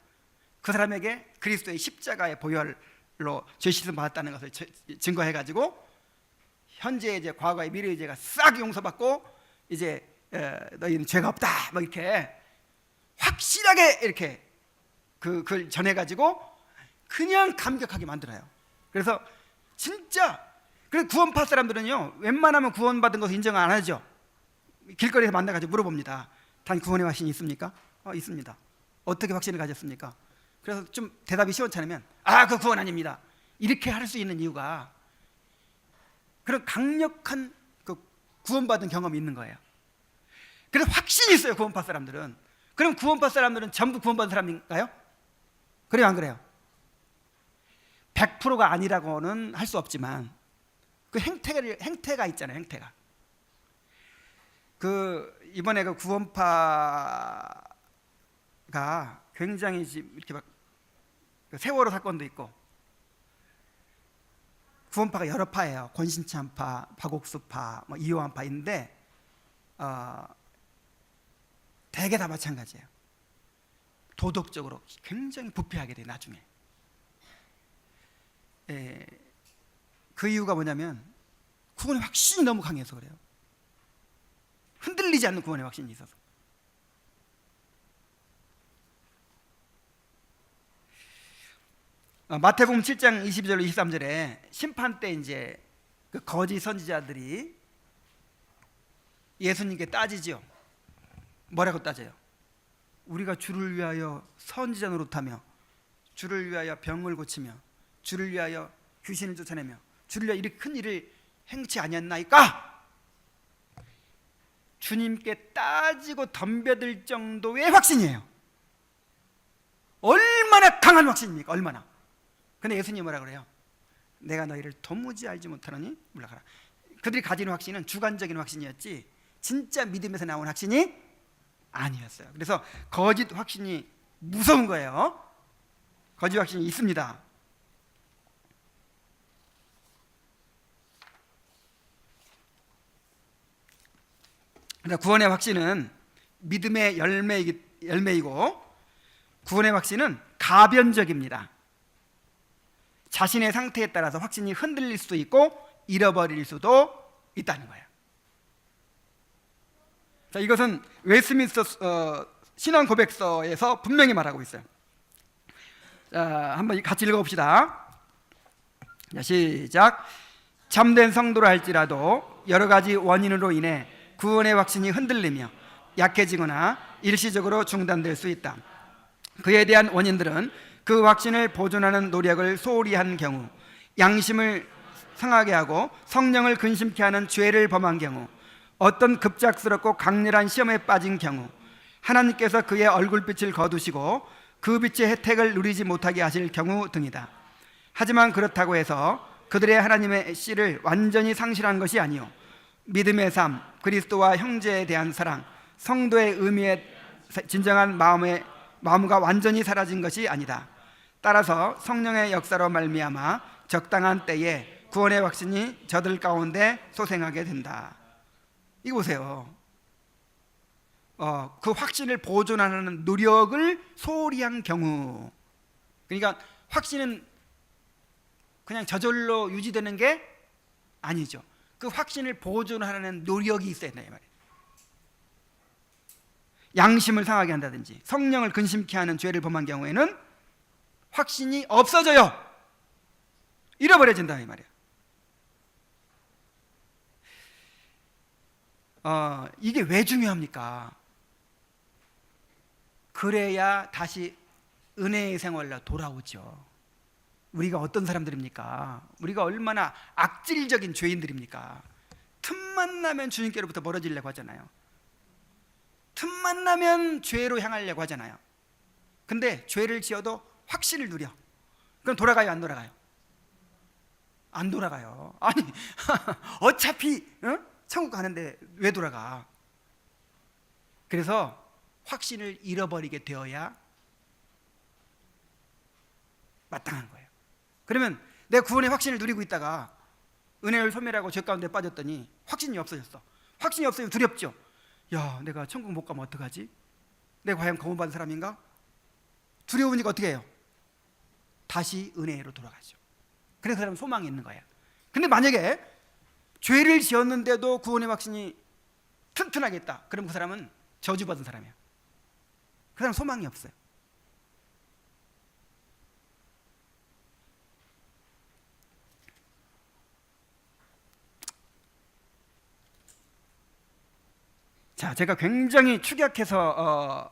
그 사람에게 그리스도의 십자가의 보혈로 죄 씻음 받았다는 것을 증거해가지고 현재 이제 과거의 미래의 죄가 싹 용서받고 이제 너희는 죄가 없다, 뭐 이렇게 확실하게 이렇게 그걸 전해가지고 그냥 감격하게 만들어요. 그래서 진짜 그래서 구원파 사람들은요 웬만하면 구원받은 것을 인정 안 하죠. 길거리에서 만나가지고 물어봅니다. 단 구원의 확신이 있습니까? 있습니다. 어떻게 확신을 가졌습니까? 그래서 좀 대답이 시원찮으면 그 구원 아닙니다. 이렇게 할 수 있는 이유가 그런 강력한 그 구원받은 경험이 있는 거예요. 그래서 확신이 있어요 구원파 사람들은. 그럼 구원파 사람들은 전부 구원받은 사람인가요? 그래요 안 그래요? 100%가 아니라고는 할 수 없지만 그 행태가 있잖아요. 행태가 이번에 그 구원파가 굉장히 이렇게 막 세월호 사건도 있고 구원파가 여러 파예요. 권신찬파, 박옥수파, 이호환파 있는데 대개 다 마찬가지예요. 도덕적으로 굉장히 부패하게 돼요 나중에. 그 이유가 뭐냐면 구원의 확신이 너무 강해서 그래요. 흔들리지 않는 구원의 확신이 있어서. 마태복음 7장 22절로 23절에 심판 때 이제 그 거짓 선지자들이 예수님께 따지죠. 뭐라고 따져요? 우리가 주를 위하여 선지자 노릇하며 주를 위하여 병을 고치며 주를 위하여 귀신을 쫓아내며 주를 위하여 이렇게 큰 일을 행치 아니었나이까? 주님께 따지고 덤벼들 정도의 확신이에요. 얼마나 강한 확신입니까? 얼마나. 근데 예수님이 뭐라 그래요? 내가 너희를 도무지 알지 못하노니 물러가라. 그들이 가진 확신은 주관적인 확신이었지 진짜 믿음에서 나온 확신이 아니었어요. 그래서 거짓 확신이 무서운 거예요. 거짓 확신이 있습니다. 구원의 확신은 믿음의 열매이고 구원의 확신은 가변적입니다. 자신의 상태에 따라서 확신이 흔들릴 수도 있고 잃어버릴 수도 있다는 거예요. 자, 이것은 웨스트민스터 신앙 고백서에서 분명히 말하고 있어요. 자, 한번 같이 읽어봅시다. 자, 시작. 참된 성도라 할지라도 여러 가지 원인으로 인해 구원의 확신이 흔들리며 약해지거나 일시적으로 중단될 수 있다. 그에 대한 원인들은 그 확신을 보존하는 노력을 소홀히 한 경우, 양심을 상하게 하고 성령을 근심케 하는 죄를 범한 경우, 어떤 급작스럽고 강렬한 시험에 빠진 경우, 하나님께서 그의 얼굴빛을 거두시고 그 빛의 혜택을 누리지 못하게 하실 경우 등이다. 하지만 그렇다고 해서 그들의 하나님의 씨를 완전히 상실한 것이 아니요, 믿음의 삶, 그리스도와 형제에 대한 사랑, 성도의 의미에 진정한 마음과 완전히 사라진 것이 아니다. 따라서 성령의 역사로 말미암아 적당한 때에 구원의 확신이 저들 가운데 소생하게 된다. 이거 보세요. 그 확신을 보존하는 노력을 소홀히 한 경우, 그러니까 확신은 그냥 저절로 유지되는 게 아니죠. 그 확신을 보존하는 노력이 있어야 된다 이 말이에요. 양심을 상하게 한다든지 성령을 근심케 하는 죄를 범한 경우에는 확신이 없어져요. 잃어버려진다 이 말이에요. 이게 왜 중요합니까? 그래야 다시 은혜의 생활로 돌아오죠. 우리가 어떤 사람들입니까? 우리가 얼마나 악질적인 죄인들입니까? 틈만 나면 주님께로부터 멀어지려고 하잖아요. 틈만 나면 죄로 향하려고 하잖아요. 근데 죄를 지어도 확신을 누려. 그럼 돌아가요 안 돌아가요? 안 돌아가요. 아니 어차피 천국 가는데 왜 돌아가? 그래서 확신을 잃어버리게 되어야 마땅한 거예요. 그러면 내 구원의 확신을 누리고 있다가 은혜를 소멸하고 죄 가운데 빠졌더니 확신이 없어졌어. 확신이 없어지면 두렵죠. 야, 내가 천국 못 가면 어떡하지? 내가 과연 구원받은 사람인가? 두려우니까 어떻게 해요? 다시 은혜로 돌아가죠. 그래서 그 사람은 소망이 있는 거예요. 근데 만약에 죄를 지었는데도 구원의 확신이 튼튼하게 있다, 그럼 그 사람은 저주받은 사람이에요. 그 사람은 소망이 없어요. 자, 제가 굉장히 축약해서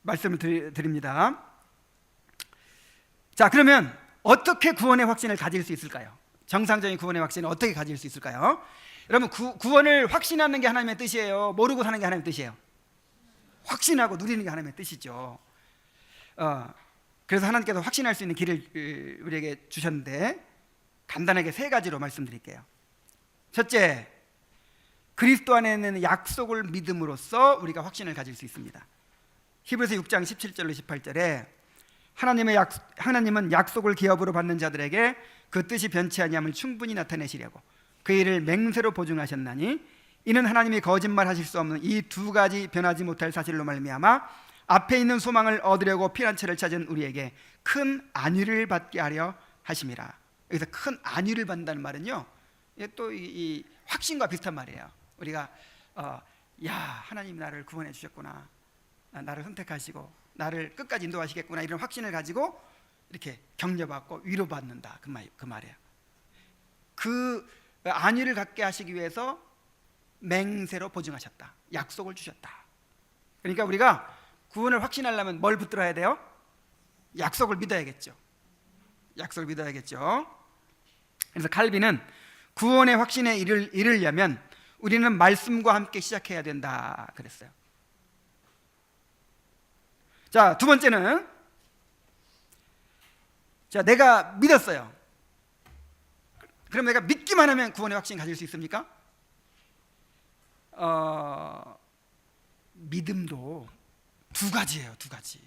말씀을 드립니다. 자, 그러면 어떻게 구원의 확신을 가질 수 있을까요? 정상적인 구원의 확신을 어떻게 가질 수 있을까요? 여러분, 구원을 확신하는 게 하나님의 뜻이에요? 모르고 사는 게 하나님의 뜻이에요? 확신하고 누리는 게 하나님의 뜻이죠. 그래서 하나님께서 확신할 수 있는 길을 우리에게 주셨는데 간단하게 세 가지로 말씀드릴게요. 첫째, 그리스도 안에 있는 약속을 믿음으로써 우리가 확신을 가질 수 있습니다. 히브리서 6장 17절로 18절에 하나님은 약속을 기업으로 받는 자들에게 그 뜻이 변치 아니함을 충분히 나타내시려고 그 일을 맹세로 보증하셨나니 이는 하나님이 거짓말하실 수 없는 이 두 가지 변하지 못할 사실로 말미암아 앞에 있는 소망을 얻으려고 피난처를 찾은 우리에게 큰 안위를 받게 하려 하심이라. 여기서 큰 안위를 받는다는 말은요, 또 이 확신과 비슷한 말이에요. 우리가 야, 하나님 나를 구원해 주셨구나, 나를 선택하시고 나를 끝까지 인도하시겠구나, 이런 확신을 가지고 이렇게 격려받고 위로받는다, 그 말이에요. 그 안위를 갖게 하시기 위해서 맹세로 보증하셨다, 약속을 주셨다. 그러니까 우리가 구원을 확신하려면 뭘 붙들어야 돼요? 약속을 믿어야겠죠. 약속을 믿어야겠죠. 그래서 칼빈은 구원의 확신에 이르려면 우리는 말씀과 함께 시작해야 된다 그랬어요. 자, 두 번째는, 자, 내가 믿었어요. 그럼 내가 믿기만 하면 구원의 확신 가질 수 있습니까? 믿음도 두 가지예요, 두 가지.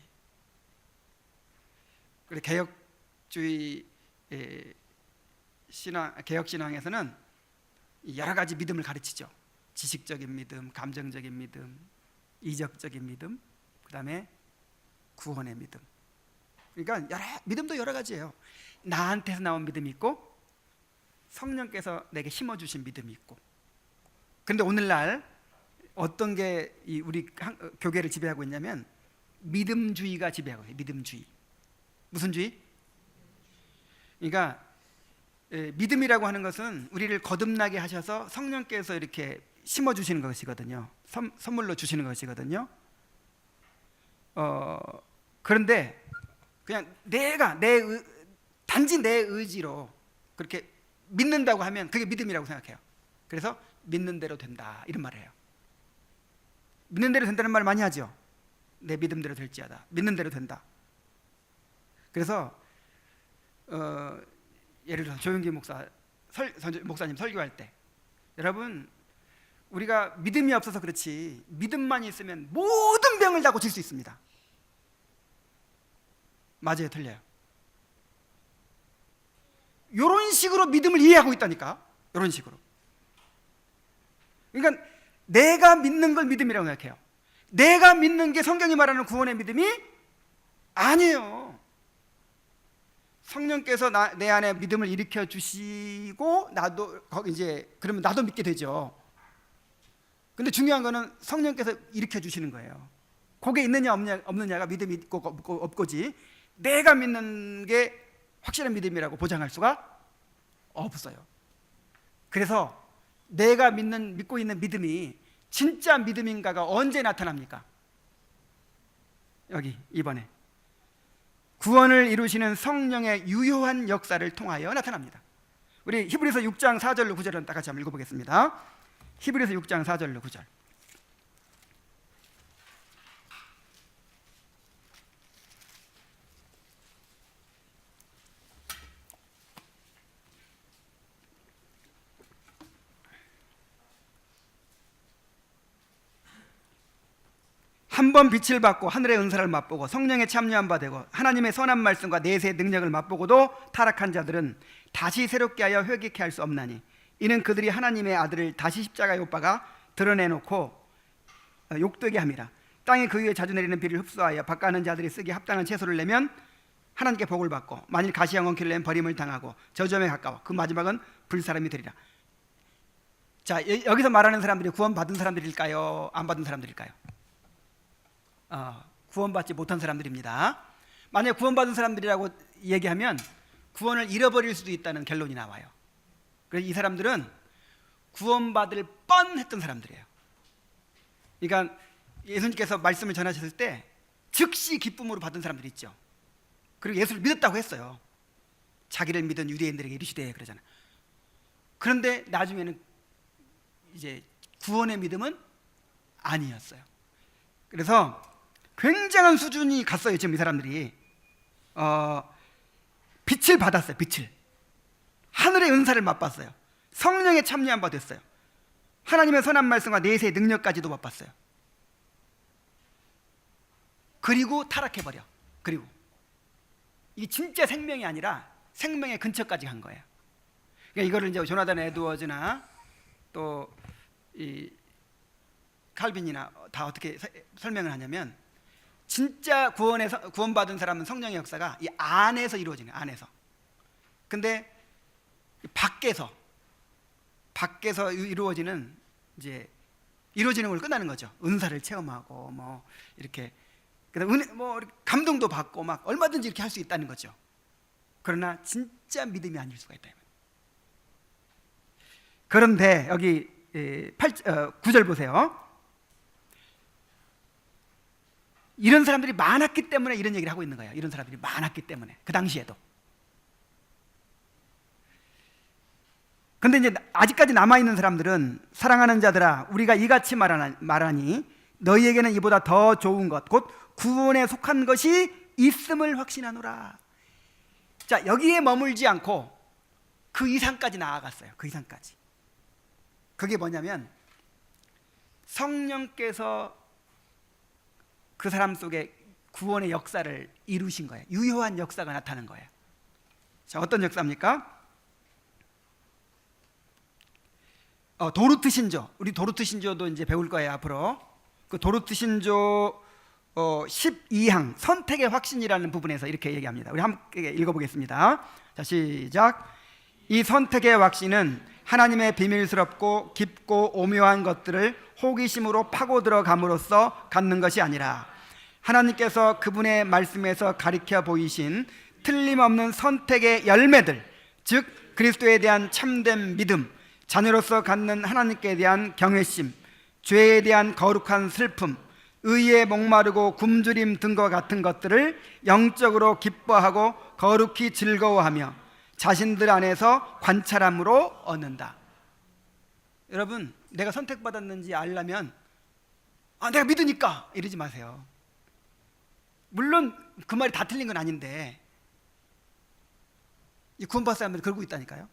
그래, 개혁주의 개혁 신앙에서는 여러 가지 믿음을 가르치죠. 지식적인 믿음, 감정적인 믿음, 이적적인 믿음, 그 다음에 구원의 믿음. 그러니까 믿음도 여러 가지예요. 나한테서 나온 믿음이 있고 성령께서 내게 심어주신 믿음이 있고. 그런데 오늘날 어떤 게 우리 교회를 지배하고 있냐면 믿음주의가 지배하고 있어요. 믿음주의. 무슨 주의? 그러니까 믿음이라고 하는 것은 우리를 거듭나게 하셔서 성령께서 이렇게 심어주시는 것이거든요. 선물로 주시는 것이거든요. 그런데 그냥 단지 내 의지로 그렇게 믿는다고 하면 그게 믿음이라고 생각해요. 그래서 믿는 대로 된다, 이런 말을 해요. 믿는 대로 된다는 말 많이 하죠. 내 믿음대로 될지어다, 믿는 대로 된다. 그래서 예를 들어서 조용기 목사님 설교할 때, 여러분, 우리가 믿음이 없어서 그렇지 믿음만 있으면 모든 병을 다 고칠 수 있습니다. 맞아요, 틀려요? 이런 식으로 믿음을 이해하고 있다니까. 이런 식으로. 그러니까 내가 믿는 걸 믿음이라고 생각해요. 내가 믿는 게 성경이 말하는 구원의 믿음이 아니에요. 성령께서 내 안에 믿음을 일으켜 주시고 그러면 나도 믿게 되죠. 근데 중요한 거는 성령께서 일으켜 주시는 거예요. 그게 있느냐 없느냐가 믿음이 있고 없고지, 내가 믿는 게 확실한 믿음이라고 보장할 수가 없어요. 그래서 내가 믿고 있는 믿음이 진짜 믿음인가가 언제 나타납니까? 여기 이번에 구원을 이루시는 성령의 유효한 역사를 통하여 나타납니다. 우리 히브리서 6장 4절로 9절은 다 같이 한번 읽어보겠습니다. 히브리서 6장 4절로 9절. 한 번 빛을 받고 하늘의 은사를 맛보고 성령에 참여한 바 되고 하나님의 선한 말씀과 내세의 능력을 맛보고도 타락한 자들은 다시 새롭게 하여 회개케 할 수 없나니 이는 그들이 하나님의 아들을 다시 십자가에 못 박아 드러내놓고 욕되게 함이라. 땅에 그 위에 자주 내리는 비를 흡수하여 밭가는 자들이 쓰기 합당한 채소를 내면 하나님께 복을 받고 만일 가시형 엉키를 내면 버림을 당하고 저주함에 가까워 그 마지막은 불사람이 되리라. 자, 여기서 말하는 사람들이 구원받은 사람들일까요? 안 받은 사람들일까요? 구원받지 못한 사람들입니다. 만약 구원받은 사람들이라고 얘기하면 구원을 잃어버릴 수도 있다는 결론이 나와요. 그래서 이 사람들은 구원받을 뻔했던 사람들이에요. 그러니까 예수님께서 말씀을 전하셨을 때 즉시 기쁨으로 받은 사람들이 있죠. 그리고 예수를 믿었다고 했어요. 자기를 믿은 유대인들에게 이르시되 그러잖아요. 그런데 나중에는 이제 구원의 믿음은 아니었어요. 그래서 굉장한 수준이 갔어요. 지금 이 사람들이 빛을 받았어요. 빛을, 하늘의 은사를 맛봤어요. 성령에 참여한 바 됐어요. 하나님의 선한 말씀과 내세의 능력까지도 맛봤어요. 그리고 타락해버려. 그리고 이게 진짜 생명이 아니라 생명의 근처까지 간 거예요. 그러니까 이거를 이제 조나단 에드워즈나 또 이 칼빈이나 다 어떻게 설명을 하냐면, 진짜 구원받은 사람은 성령의 역사가 이 안에서 이루어지는 거예요. 안에서. 근데 밖에서 이루어지는 이제 이루어지는 걸 끝나는 거죠. 은사를 체험하고 뭐 이렇게 뭐 감동도 받고 막 얼마든지 이렇게 할 수 있다는 거죠. 그러나 진짜 믿음이 아닐 수가 있다. 그런데 여기 9절 보세요. 이런 사람들이 많았기 때문에 이런 얘기를 하고 있는 거예요. 이런 사람들이 많았기 때문에, 그 당시에도. 근데 이제 아직까지 남아있는 사람들은, 사랑하는 자들아, 우리가 이같이 말하니 너희에게는 이보다 더 좋은 것, 곧 구원에 속한 것이 있음을 확신하노라. 자, 여기에 머물지 않고 그 이상까지 나아갔어요. 그 이상까지. 그게 뭐냐면, 성령께서 그 사람 속에 구원의 역사를 이루신 거예요. 유효한 역사가 나타난 거예요. 자, 어떤 역사입니까? 도르트 신조. 우리 도르트 신조도 이제 배울 거예요, 앞으로. 그 도르트 신조 12항 선택의 확신이라는 부분에서 이렇게 얘기합니다. 우리 함께 읽어보겠습니다. 자, 시작. 이 선택의 확신은 하나님의 비밀스럽고 깊고 오묘한 것들을 호기심으로 파고 들어감으로써 갖는 것이 아니라, 하나님께서 그분의 말씀에서 가리켜 보이신 틀림없는 선택의 열매들, 즉 그리스도에 대한 참된 믿음, 자녀로서 갖는 하나님께 대한 경외심, 죄에 대한 거룩한 슬픔, 의에 목마르고 굶주림 등과 같은 것들을 영적으로 기뻐하고 거룩히 즐거워하며 자신들 안에서 관찰함으로 얻는다. 여러분, 내가 선택받았는지 알려면 내가 믿으니까 이러지 마세요. 물론 그 말이 다 틀린 건 아닌데, 이 구원받은 사람들이 그러고 있다니까요.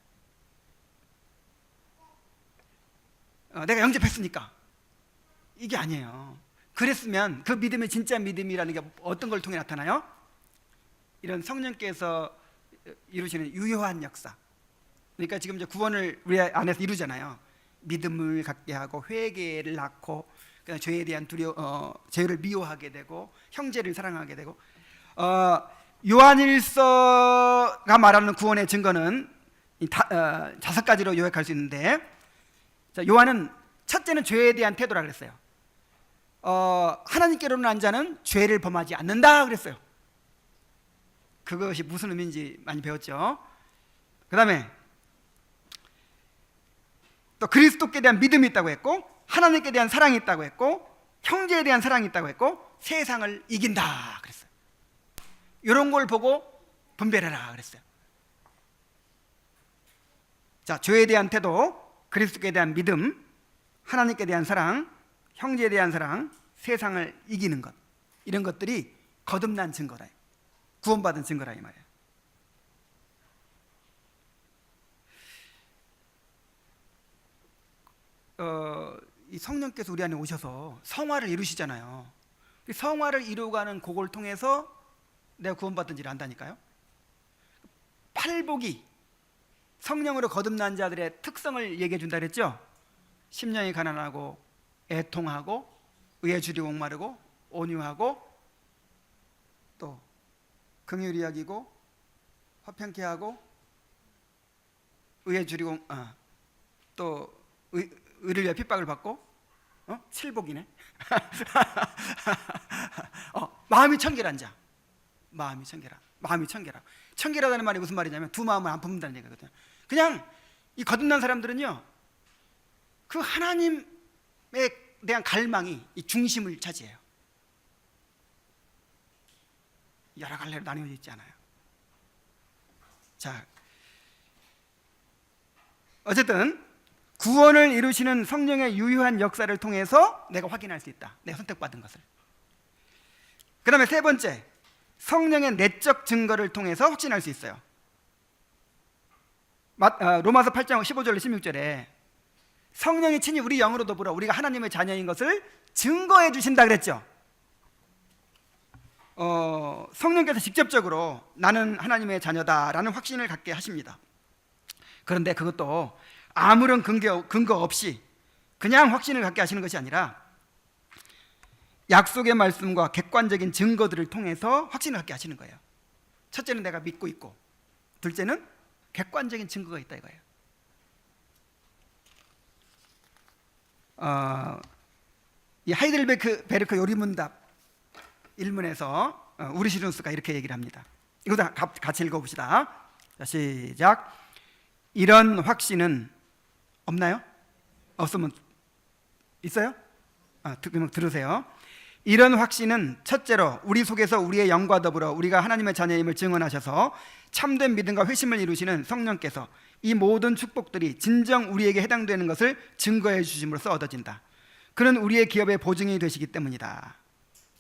내가 영접했으니까, 이게 아니에요. 그랬으면 그 믿음이 진짜 믿음이라는 게 어떤 걸 통해 나타나요? 이런 성령께서 이루시는 유효한 역사. 그러니까 지금 이제 구원을 우리 안에서 이루잖아요. 믿음을 갖게 하고 회개를 낳고, 죄에 대한 죄를 미워하게 되고 형제를 사랑하게 되고. 요한일서가 말하는 구원의 증거는 5가지로 요약할 수 있는데, 자, 요한은 첫째는 죄에 대한 태도라 그랬어요. 하나님께로 난 자는 죄를 범하지 않는다 그랬어요. 그것이 무슨 의미인지 많이 배웠죠. 그 다음에 또 그리스도께 대한 믿음이 있다고 했고, 하나님께 대한 사랑이 있다고 했고, 형제에 대한 사랑이 있다고 했고, 세상을 이긴다 그랬어요. 이런 걸 보고 분별해라 그랬어요. 자, 죄에 대한 태도, 그리스도께 대한 믿음, 하나님께 대한 사랑, 형제에 대한 사랑, 세상을 이기는 것, 이런 것들이 거듭난 증거다, 구원받은 증거라 이 말이에요. 이 성령께서 우리 안에 오셔서 성화를 이루시잖아요. 성화를 이루어가는 그걸 통해서 내가 구원받은지를 안다니까요. 팔복이 성령으로 거듭난 자들의 특성을 얘기해 준다 그랬죠. 심령이 가난하고 애통하고 의에 주리 목마르고 온유하고 또 긍휼히 여기고 화평케 하고 의에 주리 또 의를 위해 핍박을 받고, 칠복이네. 마음이 청결한 자. 마음이 청결하. 청결하다는 말이 무슨 말이냐면 두 마음을 안 품는다는 얘기거든요. 그냥 이 거듭난 사람들은요, 그 하나님의 대한 갈망이 이 중심을 차지해요. 여러 갈래로 나뉘어져 있지 않아요. 자, 어쨌든 구원을 이루시는 성령의 유효한 역사를 통해서 내가 확인할 수 있다. 내가 선택받은 것을. 그 다음에 세 번째, 성령의 내적 증거를 통해서 확신할 수 있어요. 로마서 8장 15절 16절에 성령이 친히 우리 영으로 더불어 우리가 하나님의 자녀인 것을 증거해 주신다 그랬죠. 성령께서 직접적으로 나는 하나님의 자녀다라는 확신을 갖게 하십니다. 그런데 그것도 아무런 근거 없이 그냥 확신을 갖게 하시는 것이 아니라 약속의 말씀과 객관적인 증거들을 통해서 확신을 갖게 하시는 거예요. 첫째는 내가 믿고 있고, 둘째는 객관적인 증거가 있다 이거예요. 이 하이델베르크 요리문답 1문에서 우르시누스가 이렇게 얘기를 합니다. 이거 같이 읽어봅시다. 자, 시작. 이런 확신은 없나요? 없으면 있어요? 들으세요. 이런 확신은 첫째로 우리 속에서 우리의 영과 더불어 우리가 하나님의 자녀임을 증언하셔서 참된 믿음과 회심을 이루시는 성령께서 이 모든 축복들이 진정 우리에게 해당되는 것을 증거해 주심으로써 얻어진다. 그는 우리의 기업의 보증이 되시기 때문이다.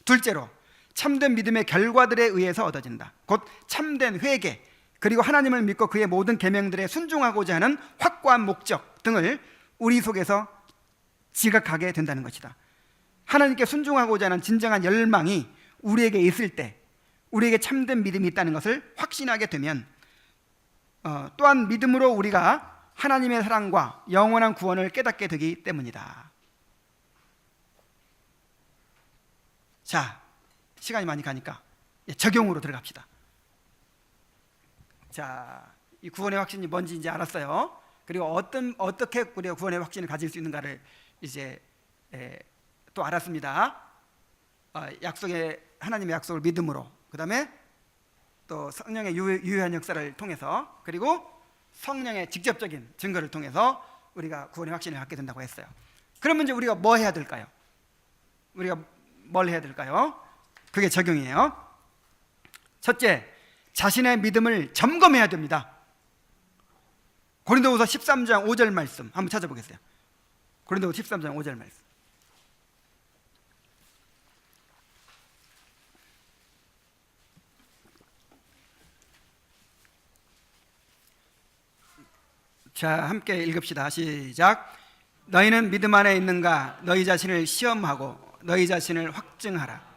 둘째로 참된 믿음의 결과들에 의해서 얻어진다. 곧 참된 회개, 그리고 하나님을 믿고 그의 모든 계명들에 순종하고자 하는 확고한 목적 등을 우리 속에서 지각하게 된다는 것이다. 하나님께 순종하고자 하는 진정한 열망이 우리에게 있을 때 우리에게 참된 믿음이 있다는 것을 확신하게 되면 또한 믿음으로 우리가 하나님의 사랑과 영원한 구원을 깨닫게 되기 때문이다. 자, 시간이 많이 가니까 적용으로 들어갑시다. 자, 이 구원의 확신이 뭔지 이제 알았어요. 그리고 어떻게 우리가 구원의 확신을 가질 수 있는가를 이제 또 알았습니다. 하나님의 약속을 믿음으로, 그 다음에 또 성령의 유효한 역사를 통해서, 그리고 성령의 직접적인 증거를 통해서 우리가 구원의 확신을 갖게 된다고 했어요. 그러면 이제 우리가 뭐 해야 될까요? 우리가 뭘 해야 될까요? 그게 적용이에요. 첫째, 자신의 믿음을 점검해야 됩니다. 고린도후서 13장 5절 말씀 한번 찾아보겠어요. 고린도후서 13장 5절 말씀. 자, 함께 읽읍시다. 시작. 너희는 믿음 안에 있는가? 너희 자신을 시험하고 너희 자신을 확증하라.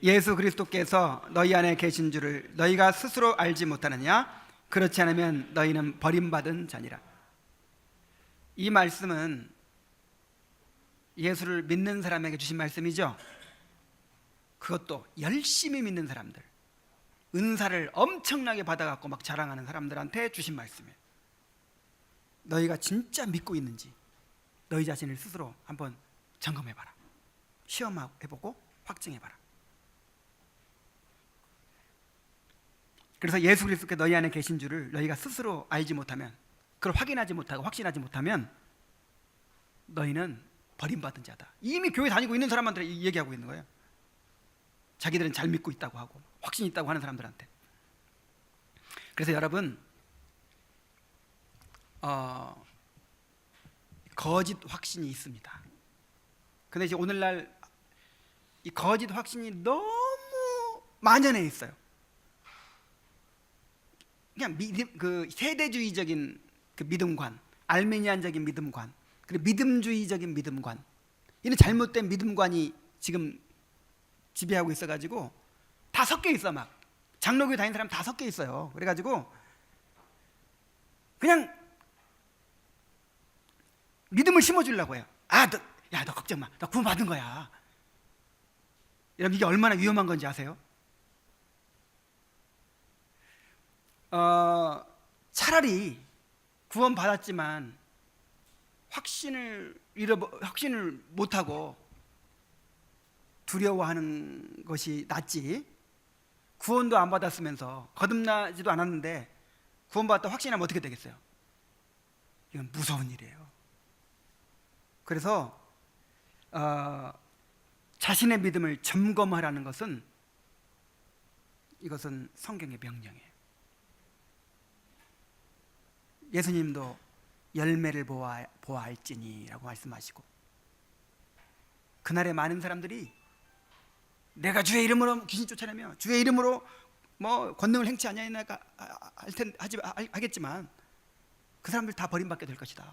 예수 그리스도께서 너희 안에 계신 줄을 너희가 스스로 알지 못하느냐? 그렇지 않으면 너희는 버림받은 자니라. 이 말씀은 예수를 믿는 사람에게 주신 말씀이죠. 그것도 열심히 믿는 사람들, 은사를 엄청나게 받아갖고 막 자랑하는 사람들한테 주신 말씀이에요. 너희가 진짜 믿고 있는지 너희 자신을 스스로 한번 점검해봐라. 시험해보고 확증해봐라. 그래서 예수 그리스도께 너희 안에 계신 줄을 너희가 스스로 알지 못하면, 그걸 확인하지 못하고 확신하지 못하면 너희는 버림받은 자다. 이미 교회 다니고 있는 사람한테 얘기하고 있는 거예요. 자기들은 잘 믿고 있다고 하고 확신 있다고 하는 사람들한테. 그래서 여러분, 거짓 확신이 있습니다. 근데 이제 오늘날 이 거짓 확신이 너무 만연해 있어요. 그냥 그 세대주의적인 그 믿음관, 알메니안적인 믿음관, 그리고 믿음주의적인 믿음관, 이런 잘못된 믿음관이 지금 지배하고 있어가지고 다 섞여 있어. 막 장로교회 다니는 사람 다 섞여 있어요. 그래가지고 그냥 믿음을 심어주려고 해요. 너 걱정 마, 너 구원 받은 거야. 여러분, 이게 얼마나 위험한 건지 아세요? 차라리 구원 받았지만 확신을 못하고 두려워하는 것이 낫지, 구원도 안 받았으면서 거듭나지도 않았는데 구원 받았다 확신하면 어떻게 되겠어요? 이건 무서운 일이에요. 그래서 자신의 믿음을 점검하라는 것은 이것은 성경의 명령이에요. 예수님도 열매를 보아할지니라고 말씀하시고, 그날에 많은 사람들이 내가 주의 이름으로 귀신 쫓아내며 주의 이름으로 뭐 권능을 행치 아니하니까 하겠지만 그 사람들 다 버림받게 될 것이다.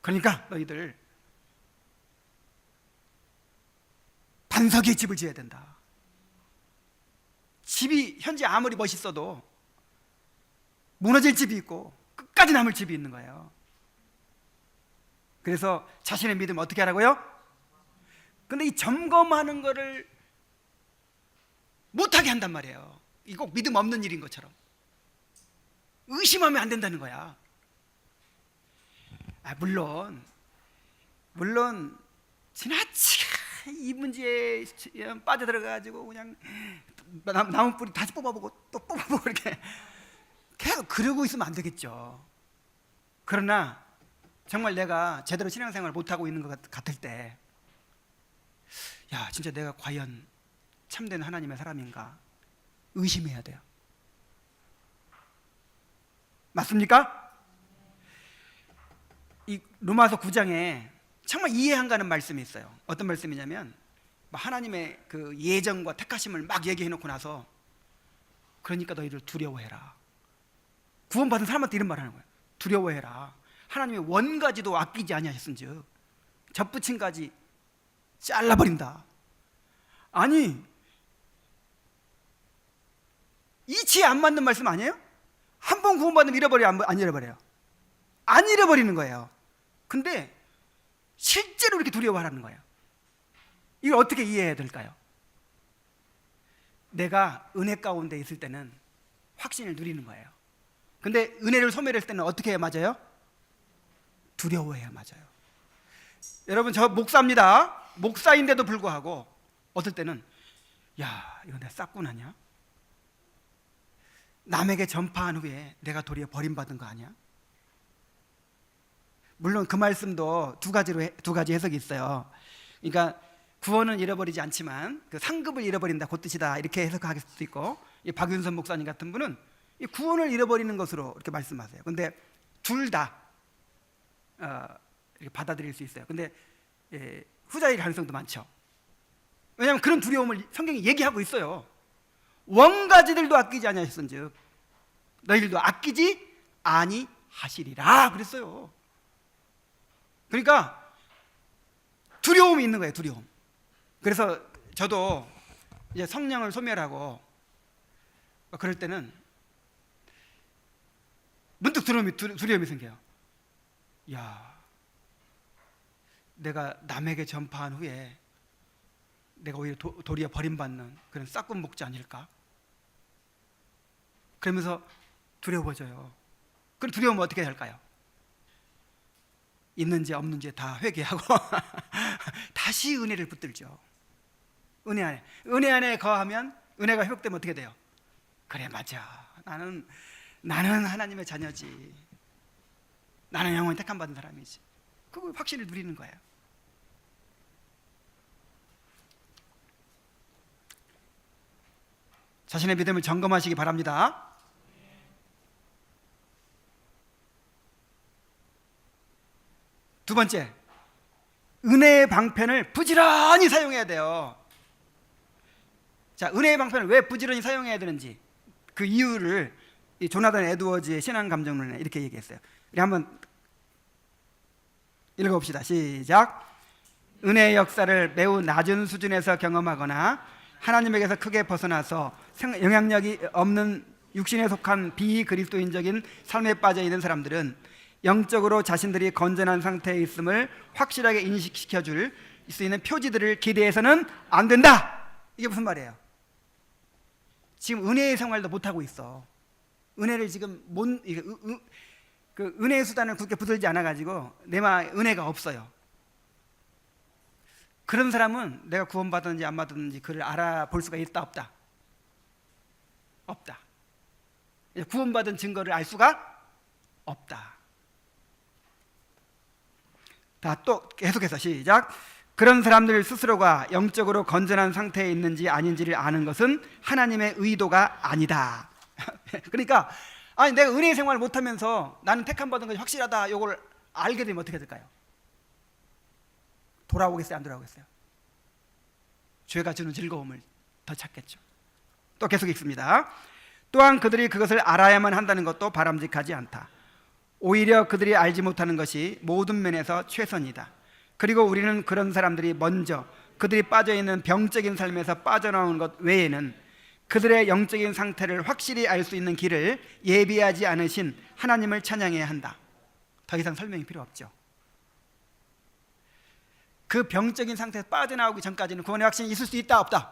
그러니까 너희들 반석의 집을 지어야 된다. 집이 현재 아무리 멋있어도 무너질 집이 있고 끝까지 남을 집이 있는 거예요. 그래서 자신의 믿음 어떻게 하라고요? 근데 이 점검하는 거를 못하게 한단 말이에요. 이 꼭 믿음 없는 일인 것처럼 의심하면 안 된다는 거야. 물론 지나치게 이 문제에 빠져들어가지고 그냥 나무 뿌리 다시 뽑아보고 또 뽑아보고 이렇게 계속 그러고 있으면 안 되겠죠. 그러나 정말 내가 제대로 신앙생활을 못하고 있는 것 같을 때, 야, 진짜 내가 과연 참된 하나님의 사람인가 의심해야 돼요. 맞습니까? 이 로마서 9장에 정말 이해 안 가는 말씀이 있어요. 어떤 말씀이냐면 하나님의 그 예정과 택하심을 막 얘기해 놓고 나서, 그러니까 너희들 두려워해라. 구원받은 사람한테 이런 말 하는 거예요. 두려워해라. 하나님의 원가지도 아끼지 아니하셨은즉 접붙임까지 잘라버린다. 아니, 이치에 안 맞는 말씀 아니에요? 한 번 구원받으면 잃어버려요? 안 잃어버려요? 안 잃어버리는 거예요. 근데 실제로 이렇게 두려워하라는 거예요. 이걸 어떻게 이해해야 될까요? 내가 은혜 가운데 있을 때는 확신을 누리는 거예요. 근데 은혜를 소멸했을 때는 어떻게 해야 맞아요? 두려워해야 맞아요. 여러분, 저 목사입니다. 목사인데도 불구하고 어떨 때는, 야, 이거 내가 싹군 아니야? 남에게 전파한 후에 내가 도리어 버림받은 거 아니야? 물론 그 말씀도 두 가지 해석이 있어요. 그러니까 구원은 잃어버리지 않지만 그 상급을 잃어버린다, 그 뜻이다, 이렇게 해석할 수도 있고, 이 박윤선 목사님 같은 분은 이 구원을 잃어버리는 것으로 이렇게 말씀하세요. 근데 둘 다 이렇게 받아들일 수 있어요. 근데 후자일 가능성도 많죠. 왜냐하면 그런 두려움을 성경이 얘기하고 있어요. 원가지들도 아끼지 아니하셨은즉 너희들도 아끼지 아니하시리라 그랬어요. 그러니까 두려움이 있는 거예요. 두려움. 그래서 저도 이제 성령을 소멸하고 그럴 때는 문득 두려움이 생겨요. 야, 내가 남에게 전파한 후에 내가 오히려 도리어 버림받는 그런 싹군 목자 아닐까? 그러면서 두려워져요. 그럼 두려우면 어떻게 할까요? 있는지 없는지 다 회개하고 다시 은혜를 붙들죠. 은혜 안에 거하면, 은혜가 회복되면 어떻게 돼요? 그래, 맞아, 나는 하나님의 자녀지, 나는 영원히 택함 받은 사람이지. 그 확신을 누리는 거예요. 자신의 믿음을 점검하시기 바랍니다. 두 번째, 은혜의 방편을 부지런히 사용해야 돼요. 자, 은혜의 방편을 왜 부지런히 사용해야 되는지 그 이유를 이 조나단 에드워즈의 신앙 감정론에 이렇게 얘기했어요. 우리 한번 읽어봅시다. 시작. 은혜의 역사를 매우 낮은 수준에서 경험하거나 하나님에게서 크게 벗어나서 영향력이 없는 육신에 속한 비그리스도인적인 삶에 빠져 있는 사람들은 영적으로 자신들이 건전한 상태에 있음을 확실하게 인식시켜 줄 수 있는 표지들을 기대해서는 안 된다. 이게 무슨 말이에요? 지금 은혜의 생활도 못하고 있어. 은혜를 지금 그 은혜의 수단을 굳게 붙들지 않아가지고 내마 은혜가 없어요. 그런 사람은 내가 구원받았는지 안 받았는지 그를 알아볼 수가 있다, 없다? 없다. 구원받은 증거를 알 수가 없다. 자, 또 계속해서 시작. 그런 사람들 스스로가 영적으로 건전한 상태에 있는지 아닌지를 아는 것은 하나님의 의도가 아니다. 그러니까 아니 내가 은혜의 생활을 못하면서 나는 택함 받은 것이 확실하다, 이걸 알게 되면 어떻게 될까요? 돌아오겠어요, 안 돌아오겠어요? 죄가 주는 즐거움을 더 찾겠죠. 또 계속 읽습니다. 또한 그들이 그것을 알아야만 한다는 것도 바람직하지 않다. 오히려 그들이 알지 못하는 것이 모든 면에서 최선이다. 그리고 우리는 그런 사람들이 먼저 그들이 빠져있는 병적인 삶에서 빠져나오는 것 외에는 그들의 영적인 상태를 확실히 알 수 있는 길을 예비하지 않으신 하나님을 찬양해야 한다. 더 이상 설명이 필요 없죠. 그 병적인 상태에서 빠져나오기 전까지는 구원의 확신이 있을 수 있다, 없다?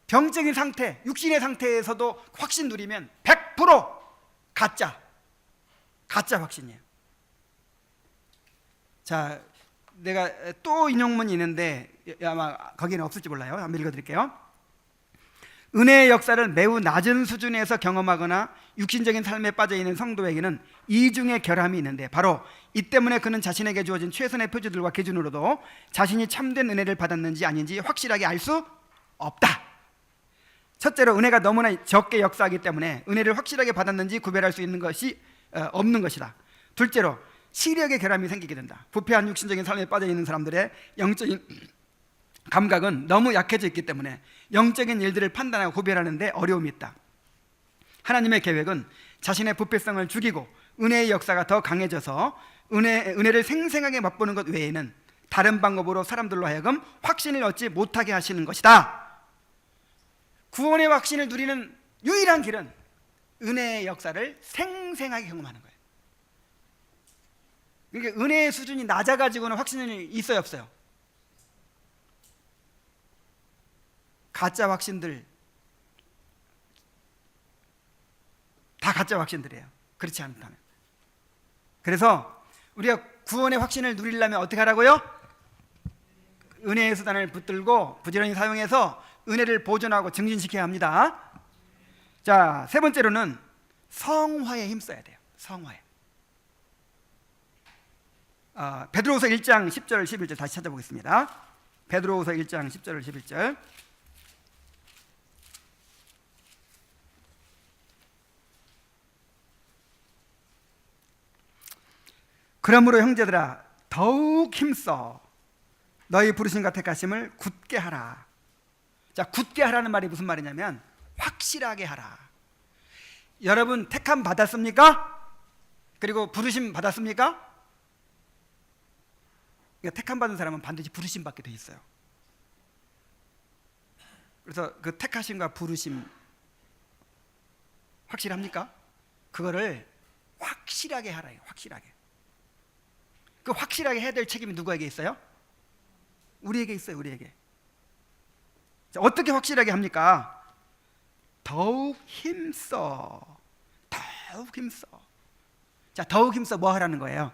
병적인 상태, 육신의 상태에서도 확신 누리면 100% 가짜 확신이에요. 자, 내가 또 인용문이 있는데 아마 거기는 없을지 몰라요. 한번 읽어드릴게요. 은혜의 역사를 매우 낮은 수준에서 경험하거나 육신적인 삶에 빠져있는 성도에게는 이중의 결함이 있는데, 바로 이 때문에 그는 자신에게 주어진 최선의 표지들과 기준으로도 자신이 참된 은혜를 받았는지 아닌지 확실하게 알 수 없다. 첫째로, 은혜가 너무나 적게 역사하기 때문에 은혜를 확실하게 받았는지 구별할 수 있는 것이 없는 것이다. 둘째로, 시력의 결함이 생기게 된다. 부패한 육신적인 삶에 빠져있는 사람들의 영적인 감각은 너무 약해져 있기 때문에 영적인 일들을 판단하고 구별하는 데 어려움이 있다. 하나님의 계획은 자신의 부패성을 죽이고 은혜의 역사가 더 강해져서 은혜를 생생하게 맛보는 것 외에는 다른 방법으로 사람들로 하여금 확신을 얻지 못하게 하시는 것이다. 구원의 확신을 누리는 유일한 길은 은혜의 역사를 생생하게 경험하는 거예요. 그러니까 은혜의 수준이 낮아가지고는 확신이 있어요, 없어요? 가짜 확신들 다 가짜 확신들이에요, 그렇지 않다면. 그래서 우리가 구원의 확신을 누리려면 어떻게 하라고요? 은혜의 수단을 붙들고 부지런히 사용해서 은혜를 보존하고 증진시켜야 합니다. 자, 세 번째로는 성화에 힘써야 돼요. 성화에. 베드로후서 1장 10절 11절 다시 찾아보겠습니다. 베드로후서 1장 10절 11절. 그러므로 형제들아, 더욱 힘써 너희 부르심과 택하심을 굳게 하라. 자, 굳게 하라는 말이 무슨 말이냐면 확실하게 하라. 여러분 택함 받았습니까? 그리고 부르심 받았습니까? 그러니까 택함 받은 사람은 반드시 부르심 받게 돼 있어요. 그래서 그 택하심과 부르심 확실합니까? 그거를 확실하게 하라요. 확실하게. 그 확실하게 해야 될 책임이 누구에게 있어요? 우리에게 있어요. 우리에게. 자, 어떻게 확실하게 합니까? 더욱 힘써. 더욱 힘써. 자, 더욱 힘써 뭐 하라는 거예요?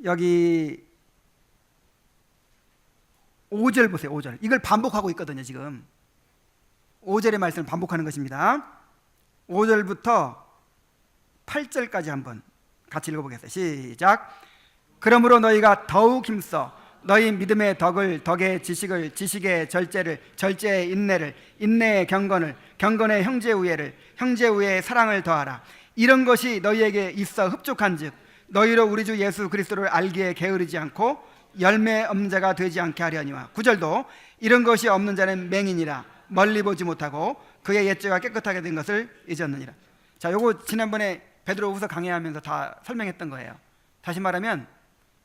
여기 5절 보세요. 5절. 이걸 반복하고 있거든요, 지금. 5절의 말씀을 반복하는 것입니다. 5절부터 8절까지 한번 같이 읽어보겠습니다. 시작. 그러므로 너희가 더욱 힘써 너희 믿음의 덕의 지식을, 지식의 절제를, 절제의 인내를, 인내의 경건을, 경건의 형제 우애를, 형제 우애의 사랑을 더하라. 이런 것이 너희에게 있어 흡족한즉 너희로 우리 주 예수 그리스도를 알기에 게으르지 않고 열매 없는 자가 되지 않게 하려니와. 9절도 이런 것이 없는 자는 맹인이라 멀리 보지 못하고 그의 옛죄가 깨끗하게 된 것을 잊었느니라. 자, 요거 지난번에 베드로후서 강의하면서 다 설명했던 거예요. 다시 말하면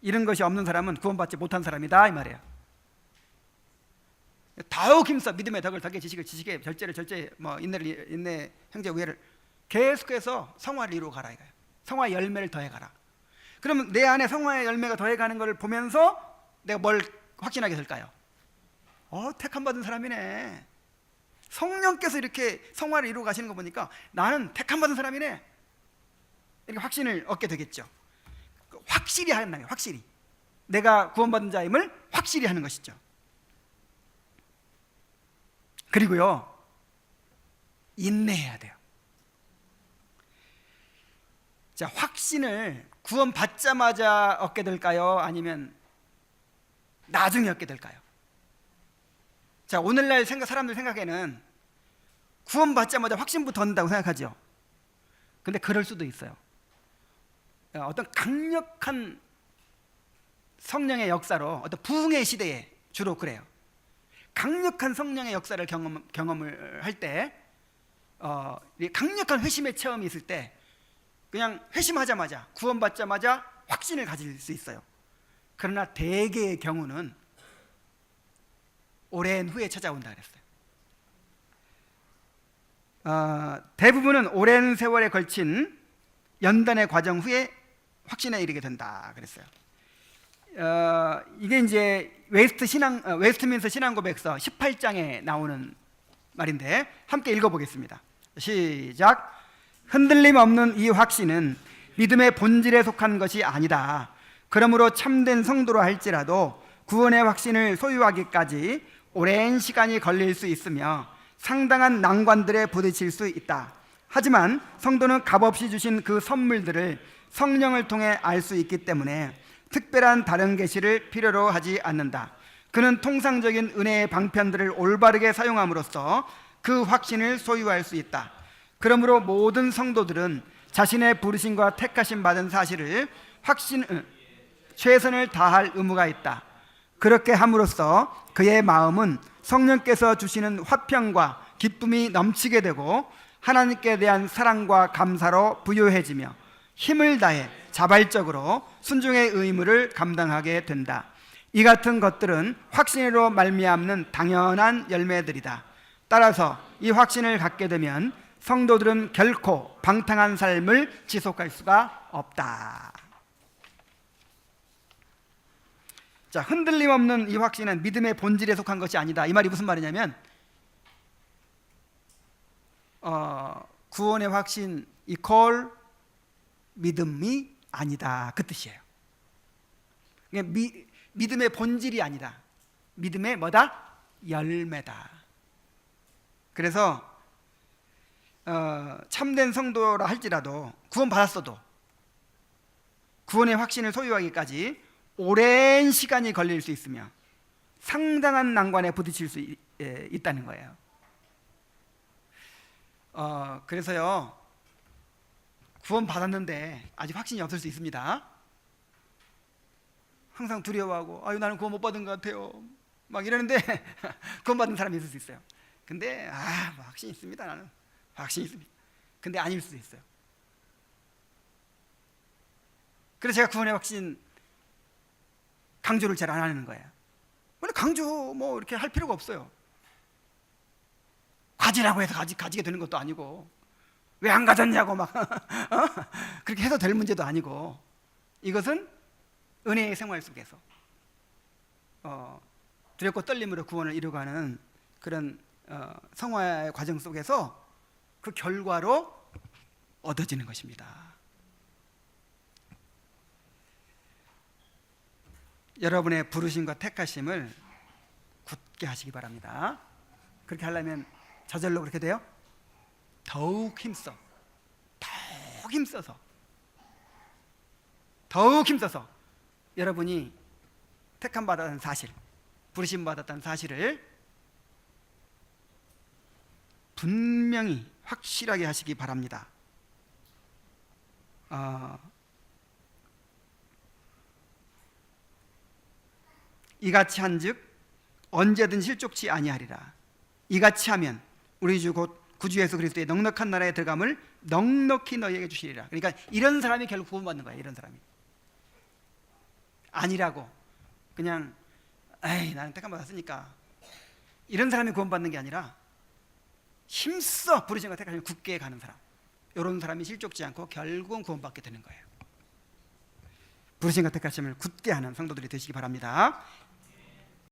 이런 것이 없는 사람은 구원받지 못한 사람이다, 이 말이에요. 더욱 힘써 믿음의 덕을, 덕의 지식을, 지식의 절제를, 절제, 인내를, 인내, 형제 우애를 계속해서 성화를 이루어 가라 이거예요. 성화 열매를 더해 가라. 그러면 내 안에 성화의 열매가 더해 가는 것을 보면서 내가 뭘 확신하게 될까요? 택함 받은 사람이네. 성령께서 이렇게 성화를 이루어 가시는 거 보니까 나는 택함 받은 사람이네. 이렇게 확신을 얻게 되겠죠. 확실히 하는 거예요. 확실히 내가 구원받은 자임을 확실히 하는 것이죠. 그리고요, 인내해야 돼요. 자, 확신을 구원 받자마자 얻게 될까요? 아니면 나중에 얻게 될까요? 자, 오늘날 사람들 생각에는 구원 받자마자 확신부터 얻는다고 생각하죠. 근데 그럴 수도 있어요. 어떤 강력한 성령의 역사로, 어떤 부흥의 시대에 주로 그래요. 강력한 성령의 역사를 경험을 할 때, 강력한 회심의 체험이 있을 때 그냥 회심하자마자, 구원받자마자 확신을 가질 수 있어요. 그러나 대개의 경우는 오랜 후에 찾아온다 그랬어요. 대부분은 오랜 세월에 걸친 연단의 과정 후에 확신에 이르게 된다 그랬어요. 이게 이제 웨스트민스터 신앙고백서 18장에 나오는 말인데 함께 읽어보겠습니다. 시작. 흔들림 없는 이 확신은 믿음의 본질에 속한 것이 아니다. 그러므로 참된 성도로 할지라도 구원의 확신을 소유하기까지 오랜 시간이 걸릴 수 있으며 상당한 난관들에 부딪힐 수 있다. 하지만 성도는 값없이 주신 그 선물들을 성령을 통해 알 수 있기 때문에 특별한 다른 계시를 필요로 하지 않는다. 그는 통상적인 은혜의 방편들을 올바르게 사용함으로써 그 확신을 소유할 수 있다. 그러므로 모든 성도들은 자신의 부르심과 택하심 받은 사실을 최선을 다할 의무가 있다. 그렇게 함으로써 그의 마음은 성령께서 주시는 화평과 기쁨이 넘치게 되고 하나님께 대한 사랑과 감사로 부유해지며 힘을 다해 자발적으로 순종의 의무를 감당하게 된다. 이 같은 것들은 확신으로 말미암는 당연한 열매들이다. 따라서 이 확신을 갖게 되면 성도들은 결코 방탕한 삶을 지속할 수가 없다. 자, 흔들림 없는 이 확신은 믿음의 본질에 속한 것이 아니다. 이 말이 무슨 말이냐면 구원의 확신 이퀄 믿음이 아니다, 그 뜻이에요. 믿음의 본질이 아니다. 믿음의 뭐다? 열매다. 그래서 참된 성도라 할지라도 구원 받았어도 구원의 확신을 소유하기까지 오랜 시간이 걸릴 수 있으며 상당한 난관에 부딪힐 수 있다는 거예요. 그래서요, 구원 받았는데 아직 확신이 없을 수 있습니다. 항상 두려워하고 나는 구원 못 받은 것 같아요 막 이러는데 구원 받은 사람이 있을 수 있어요. 근데 뭐 확신이 있습니다. 나는 확신이 있습니다. 근데 아닐 수도 있어요. 그래서 제가 구원의 확신 강조를 잘 안 하는 거예요. 원래 강조 뭐 이렇게 할 필요가 없어요. 가지라고 해서 가지게 되는 것도 아니고 왜 안 가졌냐고 막 그렇게 해서 될 문제도 아니고, 이것은 은혜의 생활 속에서 두렵고 떨림으로 구원을 이루어가는 그런 성화의 과정 속에서 그 결과로 얻어지는 것입니다. 여러분의 부르심과 택하심을 굳게 하시기 바랍니다. 그렇게 하려면 저절로 그렇게 돼요? 더욱 힘써서 여러분이 택함 받았다는 사실, 부르심 받았다는 사실을 분명히 확실하게 하시기 바랍니다. 이같이 한즉 언제든 실족치 아니하리라. 이같이 하면 우리 주 곧 구주 예수 그리스도의 넉넉한 나라에 들어감을 넉넉히 너희에게 주시리라. 그러니까 이런 사람이 결국 구원받는 거예요. 이런 사람이 아니라고 그냥 나는 택함 받았으니까, 이런 사람이 구원받는 게 아니라 힘써 부르심과 택하심을 굳게 가는 사람, 이런 사람이 실족지 않고 결국은 구원받게 되는 거예요. 부르심과 택하심을 굳게 하는 성도들이 되시기 바랍니다.